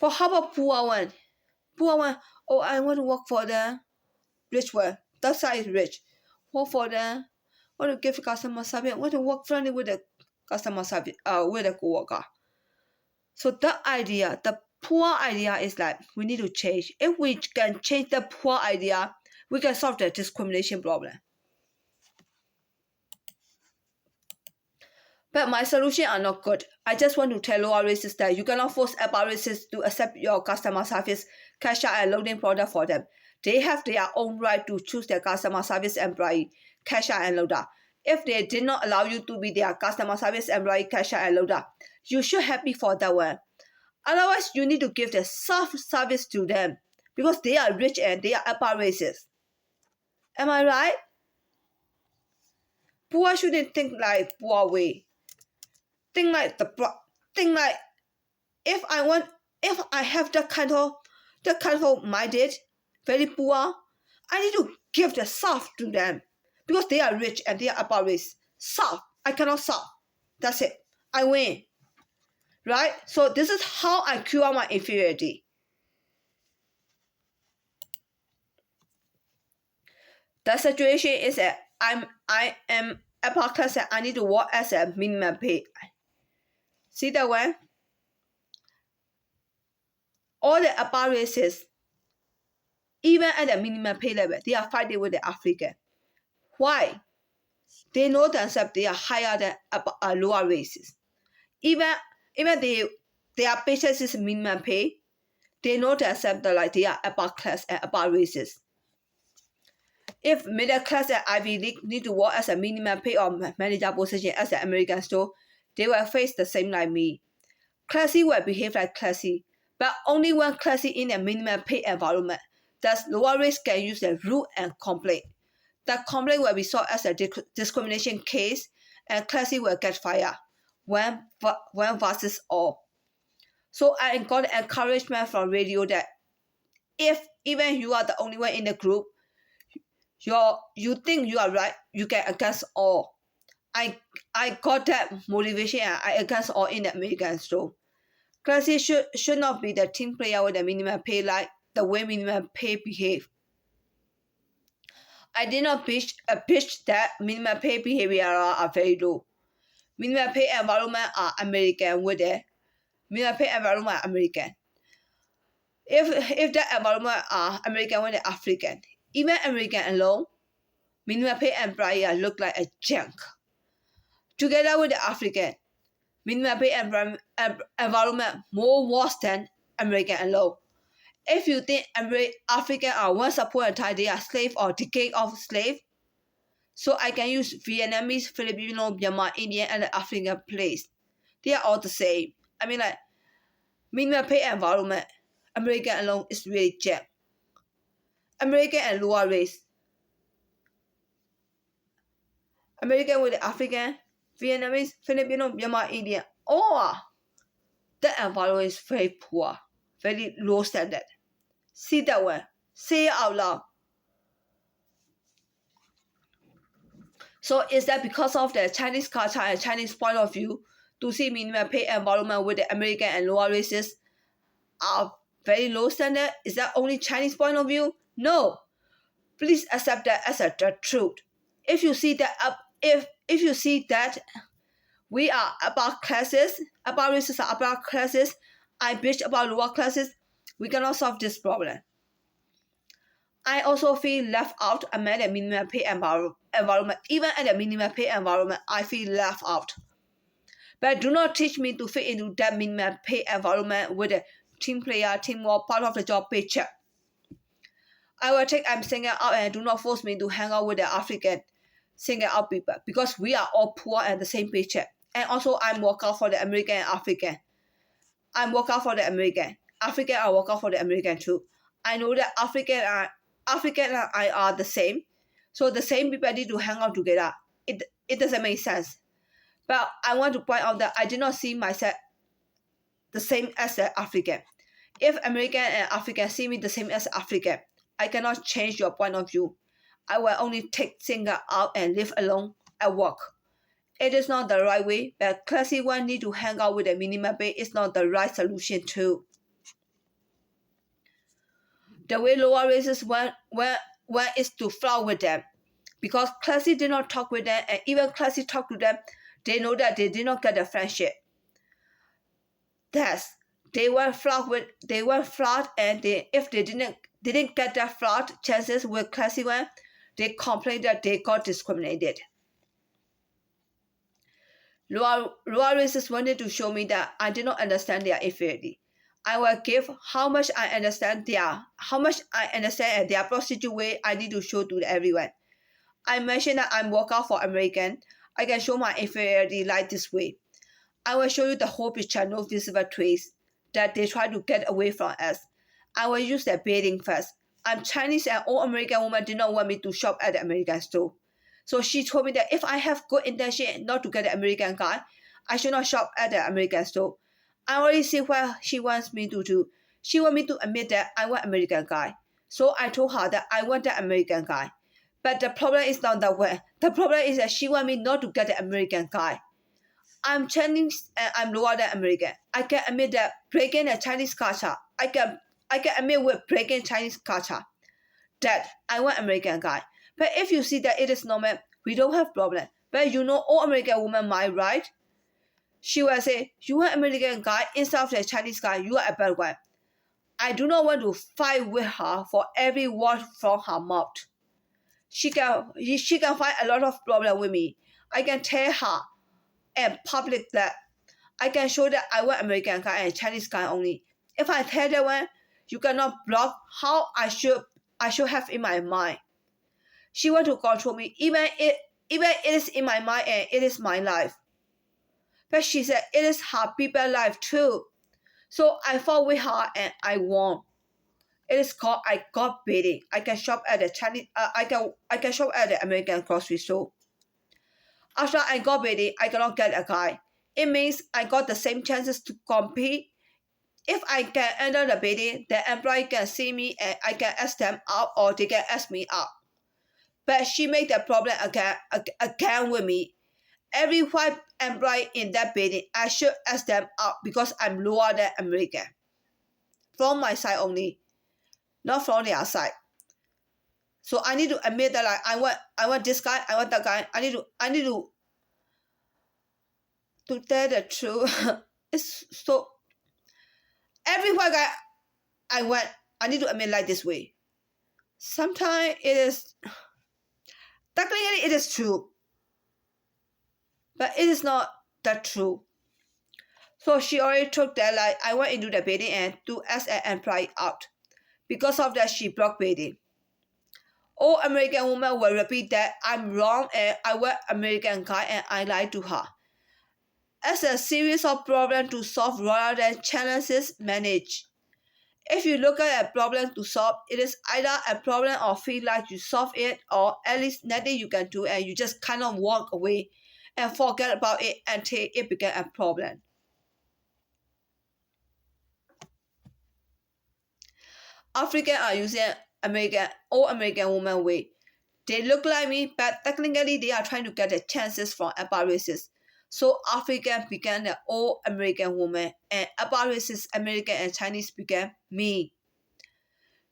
For how about poor one? Poor one, oh I want to work for the rich one. That side is rich. Work for them, want to give customer service, want to work friendly with the customer service, with the co-worker. So that idea, the poor idea is like we need to change. If we can change the poor idea, we can solve the discrimination problem. But my solutions are not good. I just want to tell lower races that you cannot force upper races to accept your customer service, cashier and loading product for them. They have their own right to choose their customer service employee, cashier and loader. If they did not allow you to be their customer service employee, cashier and loader, you should happy for that one. Otherwise, you need to give the soft service to them because they are rich and they are upper races. Am I right? Poor shouldn't think like poor way. Think like if I have that kind of minded, very poor, I need to give the soft to them because they are rich and they are upper race. Soft, I cannot solve. That's it. I win. Right? So this is how I cure my inferiority. The situation is that I am upper class and I need to work as a minimum pay. See that one? All the upper races, even at the minimum pay level, they are fighting with the African. Why? They know themselves they are higher than lower races. Even their paycheck is minimum pay, they know themselves that like they are upper class and upper races. If middle class and Ivy League need to work as a minimum pay or manager position as an American store, they will face the same like me. Classy will behave like classy, but only when classy in a minimum pay environment. Thus, lower race can use the rule and complaint. The complaint will be solved as a discrimination case, and classy will get fired when versus all. So I got encouragement from radio that if even you are the only one in the group, You think you are right, you get against all. I got that motivation and I against all in the American store. Classy should not be the team player with the minimum pay like the way minimum pay behave. I did not pitch that minimum pay behavior are very low. Minimum pay environment are American with the minimum pay environment are American. If the environment are American with the African, even American alone, minimum pay employer look like a junk. Together with the African, minimum pay environment more worse than American alone. If you think African are once upon a time they are slave or decade of slave, so I can use Vietnamese, Filipino, Myanmar, Indian, and the African place. They are all the same. I mean, like, minimum pay environment, American alone is really jam. American and lower race. American with the African, Vietnamese, Filipino, Myanmar, Indian, all the environment is very poor, very low standard. See that one. Say it out loud. So is that because of the Chinese culture and Chinese point of view to see minimum pay environment with the American and lower races are very low standard? Is that only Chinese point of view? No. Please accept that as the truth. If you see that if you see that we are about classes, about races are about classes, I bitch about lower classes, we cannot solve this problem. I also feel left out among the minimum pay environment. Even at the minimum pay environment, I feel left out. But do not teach me to fit into that minimum pay environment with a team player, teamwork, part of the job paycheck. I will take I'm single out and do not force me to hang out with the African single out people because we are all poor and the same paycheck. And also I'm work out for the American and African. I'm work out for the American. African I work out for the American too. I know that African and I are the same. So the same people need to hang out together. It doesn't make sense. But I want to point out that I did not see myself the same as the African. If American and African see me the same as African, I cannot change your point of view. I will only take single out and live alone at work. It is not the right way, but classy one need to hang out with a minimum pay is not the right solution too. The way lower races want is to flirt with them. Because classy did not talk with them and even classy talk to them, they know that they did not get the friendship. Thus, they were flirt and if they didn't get that flirt chances with classy one, they complained that they got discriminated. Lower races wanted to show me that I did not understand their inferiority. I will give how much I understand and their prostitute way I need to show to everyone. I mentioned that I'm work out for American. I can show my inferiority like this way. I will show you the whole picture, no visible trace, that they try to get away from us. I will use their baiting first. I'm Chinese and all American women did not want me to shop at the American store. So she told me that if I have good intention not to get an American guy, I should not shop at the American store. I already see what she wants me to do. She wants me to admit that I want American guy. So I told her that I want the American guy. But the problem is not that way. The problem is that she wants me not to get the American guy. I'm Chinese and I'm lower than American. I can admit that breaking the Chinese culture. I can admit with breaking Chinese culture that I want American guy. But if you see that it is normal, we don't have problem. But you know all American women might, right? She will say, you want American guy instead of the Chinese guy, you are a bad one. I do not want to fight with her for every word from her mouth. She can find a lot of problem with me. I can tell her in public that I can show that I want American guy and Chinese guy only. If I tell that one, you cannot block how I should have in my mind. She want to control me, even it is in my mind and it is my life. But she said it is her people's life too. So I fought with her and I won. It is called I got baiting. I can shop at the Chinese. I can shop at the American grocery store. After I got baiting, I cannot get a guy. It means I got the same chances to compete. If I can enter the baiting, the employee can see me and I can ask them out or they can ask me out. but she made the problem again with me. Every white employee in that building, I should ask them out because I'm lower than American. From my side only, not from their side. So I need to admit that, like, I want this guy, I want that guy. I need to tell the truth. It's so every white guy I need to admit like this way. Sometimes it is technically it is true, but it is not that true. So she already took that, like, I went into the building and to ask an employee out. Because of that, she blocked building. All American women will repeat that I'm wrong and I was American guy and I lied to her. As a series of problems to solve rather than challenges managed. If you look at a problem to solve, it is either a problem or feel like you solve it, or at least nothing you can do and you just kind of walk away and forget about it until it became a problem. Africans are using all American women way. They look like me, but technically they are trying to get the chances from upper races. So African became the all American woman, and upper races, American and Chinese, became me.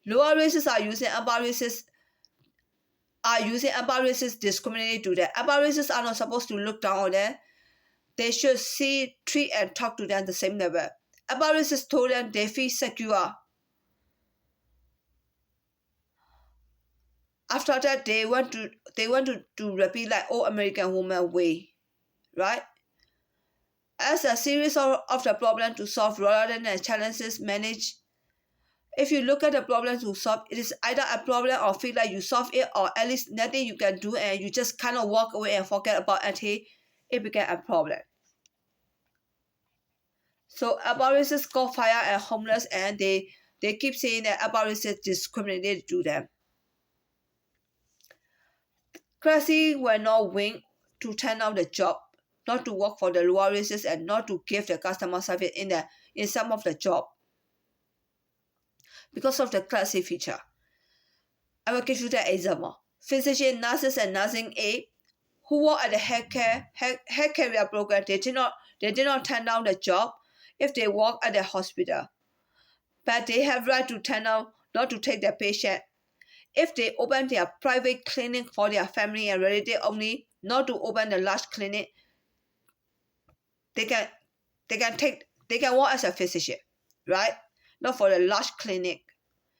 Lower races are using upper races discriminate to them. Upper races are not supposed to look down on them. They should see, treat, and talk to them the same level. Upper races told them they feel secure. After that, they want to repeat like all American woman way, right? As a series of the problem to solve rather than the challenges managed. If you look at the problem to solve, it is either a problem or feel like you solve it, or at least nothing you can do and you just kind of walk away and forget about it until it became a problem. So abolitionists caught fire and homeless, and they keep saying that abolitionists discriminated to them. Classy were not willing to turn down the job, not to work for the lower races, and not to give the customer service in some of the job because of the classy feature. I will give you the example. Physician, nurses, and nursing aide who work at the hair carrier program, they did not turn down the job if they work at the hospital, but they have right to turn down not to take the patient. If they open their private clinic for their family and relative only, not to open the large clinic, they can work as a physician, right? Not for the large clinic,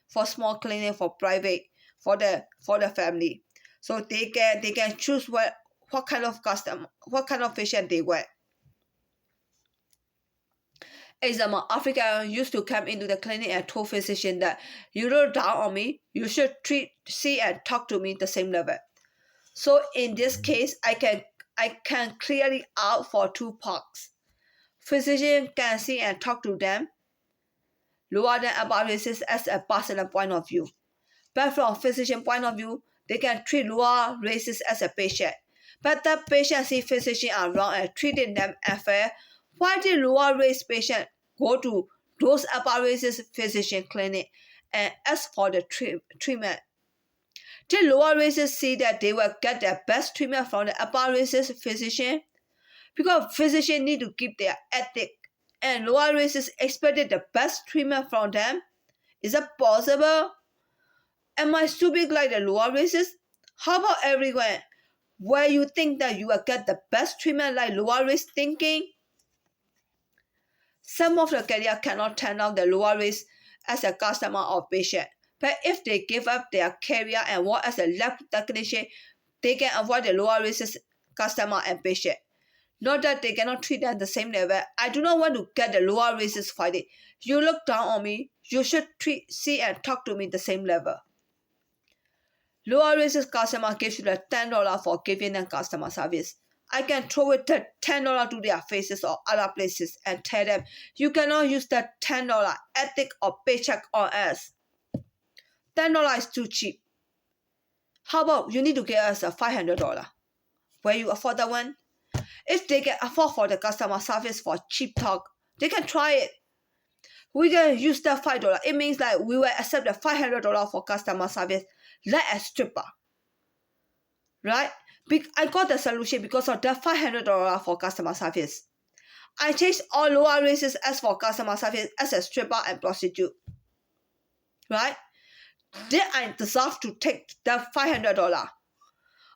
for small clinic, for private, for the family. So they can choose what kind of patient they want. Example, Africa used to come into the clinic and told physician that you look down on me, you should see and talk to me the same level. So in this case, I can clearly out for two parts. Physician can see and talk to them lower than above races as a personal point of view. But from physician point of view, they can treat lower races as a patient. But the patient see physician are wrong and treating them unfair. Why did lower race patient go to those upper races physician clinic and ask for the treatment? Did lower races see that they will get the best treatment from the upper races physician? Because physicians need to keep their ethic, and lower races expected the best treatment from them. Is that possible? Am I stupid like the lower races? How about everywhere where you think that you will get the best treatment like lower race thinking? Some of the carrier cannot turn down the lower race as a customer or patient. But if they give up their career and work as a lab technician, they can avoid the lower races customer and patient. Not that they cannot treat them the same level. I do not want to get the lower races fighting. You look down on me, you should see and talk to me the same level. Lower races customer gives you the $10 for giving them customer service. I can throw it the $10 to their faces or other places and tell them, you cannot use that $10 ethic or paycheck on us. $10 is too cheap. How about you need to get us a $500? Where you afford that one? If they can afford for the customer service for cheap talk, they can try it. We can use that $5. It means like we will accept the $500 for customer service like a stripper. right? I got the solution because of the $500 for customer service. I changed all lower races as for customer service as a stripper and prostitute, right? Then I deserve to take the $500.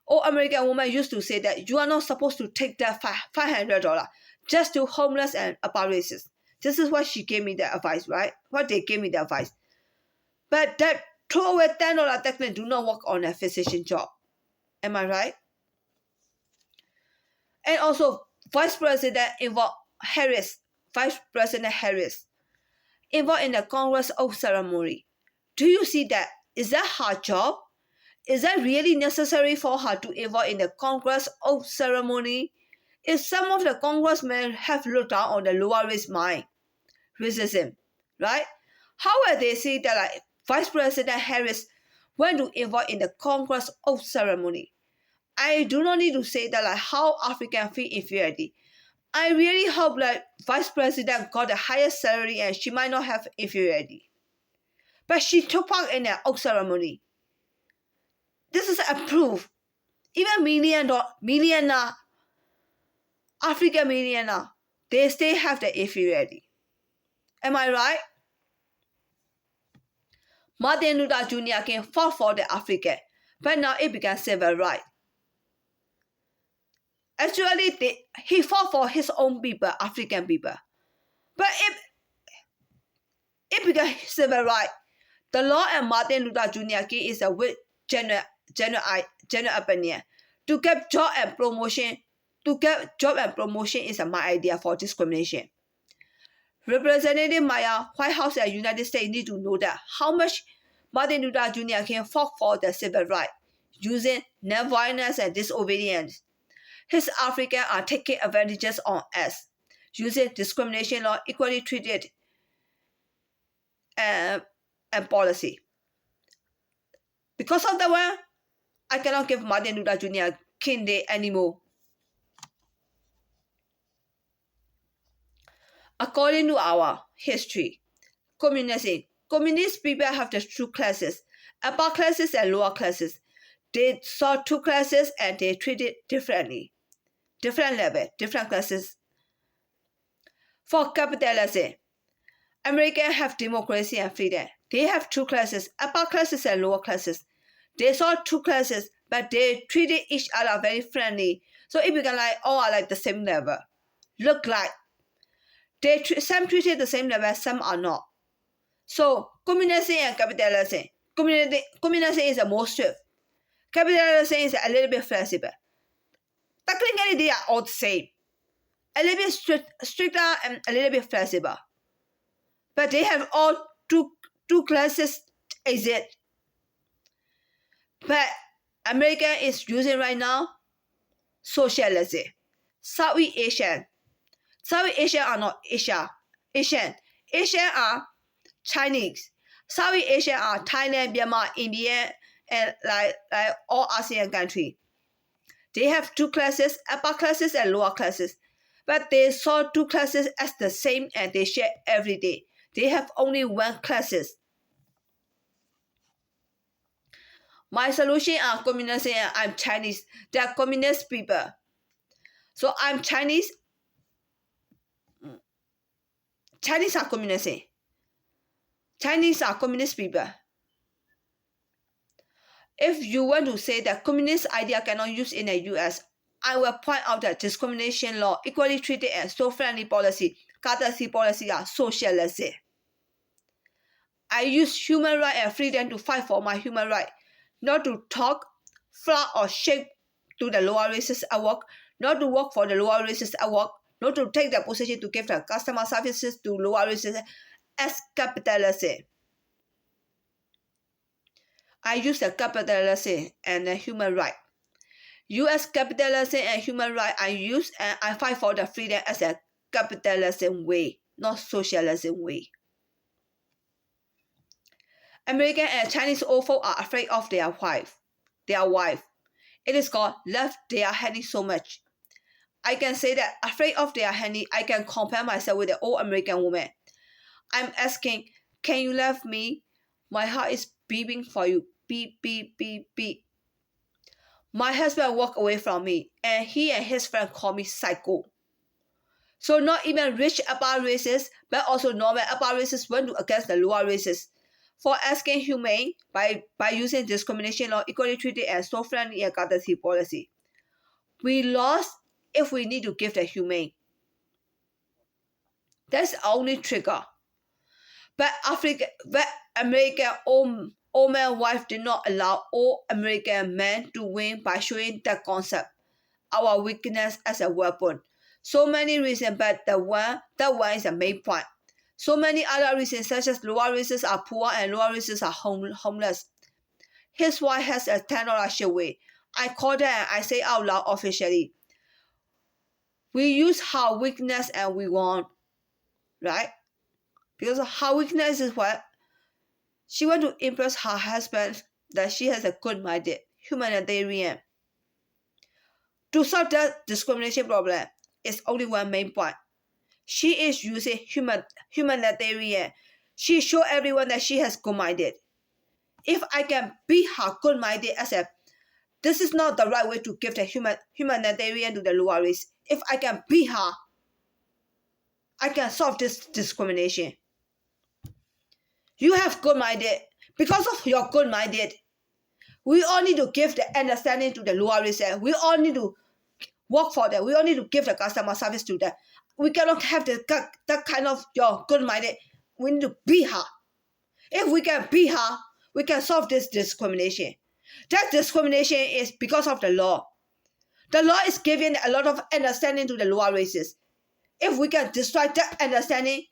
All American women used to say that you are not supposed to take that $500 just to homeless and upper races. This is what she gave me the advice, right? What they gave me the advice. But that throwaway $10 technique do not work on a physician job. Am I right? And also, Vice President Harris, involved in the Congress oath ceremony. Do you see that? Is that her job? Is that really necessary for her to involve in the Congress oath ceremony? If some of the congressmen have looked down on the lower race mind, racism, right? How will they see that like Vice President Harris went to involve in the Congress oath ceremony? I do not need to say that like how African feel inferiority. I really hope that Vice President got the highest salary and she might not have inferiority. But she took part in the oath ceremony. This is a proof. Even millionaire, African millionaire, they still have the inferiority. Am I right? Martin Luther Jr. King fought for the African, but now it became civil rights. Actually, he fought for his own people, African people. But it became civil rights. The law and Martin Luther Jr. King is a with general opinion. To get job and promotion is my idea for discrimination. Representative Maya, White House and United States need to know that how much Martin Luther Jr. King fought for the civil rights using non-violence and disobedience. His Africans are taking advantages on us, using discrimination law, equally treated, and policy. Because of that one, I cannot give Martin Luther Jr. King Day anymore. According to our history, communist people have the two classes, upper classes and lower classes. They saw two classes and they treated differently. Different level, different classes. For capitalism, Americans have democracy and freedom. They have two classes, upper classes and lower classes. They saw two classes, but they treated each other very friendly. So it became like all are like the same level. Look like some treated the same level, some are not. So communism and capitalism. Communism is the most strict. Capitalism is a little bit flexible. Technically, they are all the same. A little bit stricter and a little bit flexible. But they have all two classes exist. But America is using right now socialism. Southeast Asian are not Asian. Asian are Chinese. Southeast Asian are Thailand, Myanmar, India, and like all ASEAN countries. They have two classes, upper classes and lower classes. But they saw two classes as the same and they share every day. They have only one classes. My solution are communism and I'm Chinese. They are communist people. So I'm Chinese. Chinese are communism. Chinese are communist people. If you want to say that communist idea cannot use in the US, I will point out that discrimination law, equally treated and so-friendly policy, courtesy policy are socialism. I use human right and freedom to fight for my human right, not to talk, flatter or shake to the lower races at work, not to work for the lower races at work, not to take the position to give the customer services to lower races as capitalism. I use the capitalism and the human right. US capitalism and human rights I use and I fight for the freedom as a capitalism way, not socialism way. American and Chinese old folk are afraid of their wife. It is called love their honey so much. I can say that afraid of their honey, I can compare myself with the old American woman. I'm asking, can you love me? My heart is beating for you. Beep, beep, beep, beep. My husband walked away from me, and he and his friend called me psycho. So not even rich upper races, but also normal upper races went against the lower races for asking humane by using discrimination law, equally treated, and so friendly and courtesy policy. We lost if we need to give the humane. That's the only trigger. But American old man wife did not allow all American men to win by showing that concept, our weakness as a weapon. So many reasons, but that one is the main point. So many other reasons, such as lower races are poor and lower races are homeless. His wife has a $10 share. I call them and I say out loud officially. We use her weakness and we won, right? Because her weakness is what? She wants to impress her husband that she has a good-minded humanitarian. To solve that discrimination problem is only one main point. She is using humanitarian. She show everyone that she has good-minded. If I can be her good-minded as a, this is not the right way to give the humanitarian to the lower race. If I can be her, I can solve this discrimination. You have good-minded. Because of your good-minded, we all need to give the understanding to the lower race. We all need to work for them. We all need to give the customer service to them. We cannot have that kind of your good-minded. We need to be her. If we can be her, we can solve this discrimination. That discrimination is because of the law. The law is giving a lot of understanding to the lower races. If we can destroy that understanding,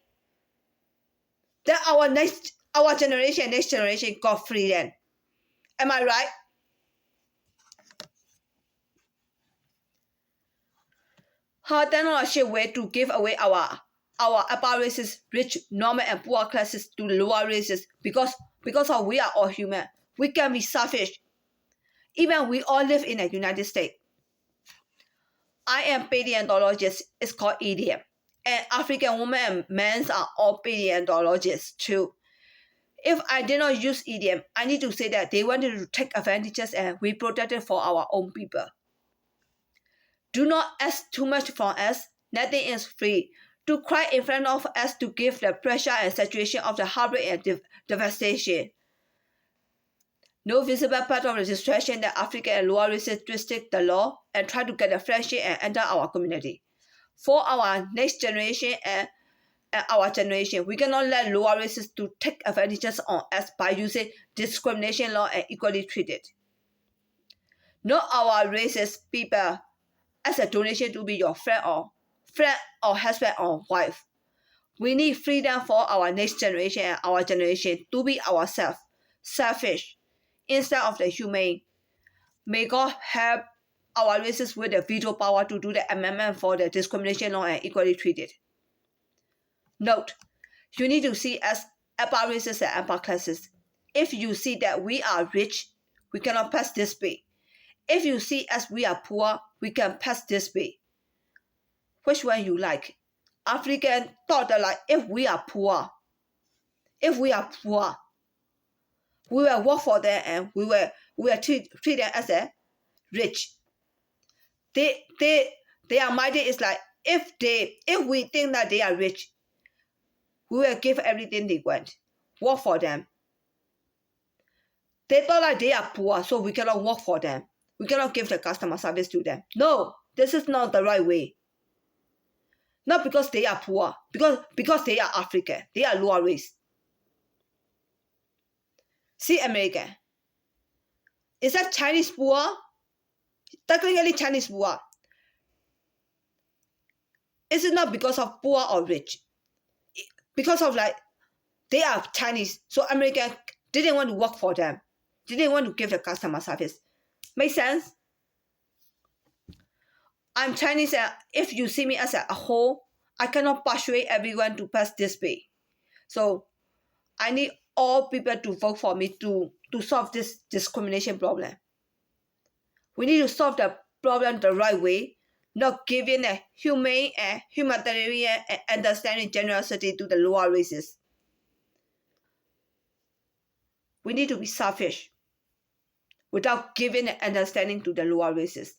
then our next generation got free then. Am I right? Her technology way to give away our upper races, rich, normal, and poor classes to the lower races because of we are all human. We can be selfish. Even we all live in the United States. I am paleontologist. It's called idiom. And African women and men are all paleontologists too. If I did not use idiom, I need to say that they wanted to take advantages and we protected for our own people. Do not ask too much from us. Nothing is free. To cry in front of us to give the pressure and situation of the heartbreak and devastation. No visible part of the distraction that African and lower races restrict the law and try to get a friendship and enter our community. For our next generation and our generation, we cannot let lower races to take advantages on us by using discrimination law and equally treated. Not our races people as a donation to be your friend or husband or wife. We need freedom for our next generation and our generation to be ourselves, selfish, instead of the humane. May God help our races with the veto power to do the amendment for the discrimination law and equally treated. Note, you need to see us upper races and upper classes. If you see that we are rich, we cannot pass this bill. If you see us we are poor, we can pass this bill. Which one you like? African thought that like if we are poor, we will work for them and we will treat them as a rich. Their minded is like if we think that they are rich, we will give everything they want. Work for them. They thought like they are poor, so we cannot work for them. We cannot give the customer service to them. No, this is not the right way. Not because they are poor, because they are African, they are lower race. See American. Is that Chinese poor? Technically Chinese poor. Is it not because of poor or rich? Because of like they are Chinese, so American didn't want to work for them. Didn't want to give the customer service. Make sense? I'm Chinese and if you see me as a whole, I cannot persuade everyone to pass this bill. So I need all people to vote for me to solve this discrimination problem. We need to solve the problem the right way, not giving a humane and humanitarian and understanding generosity to the lower races. We need to be selfish. without giving an understanding to the lower races.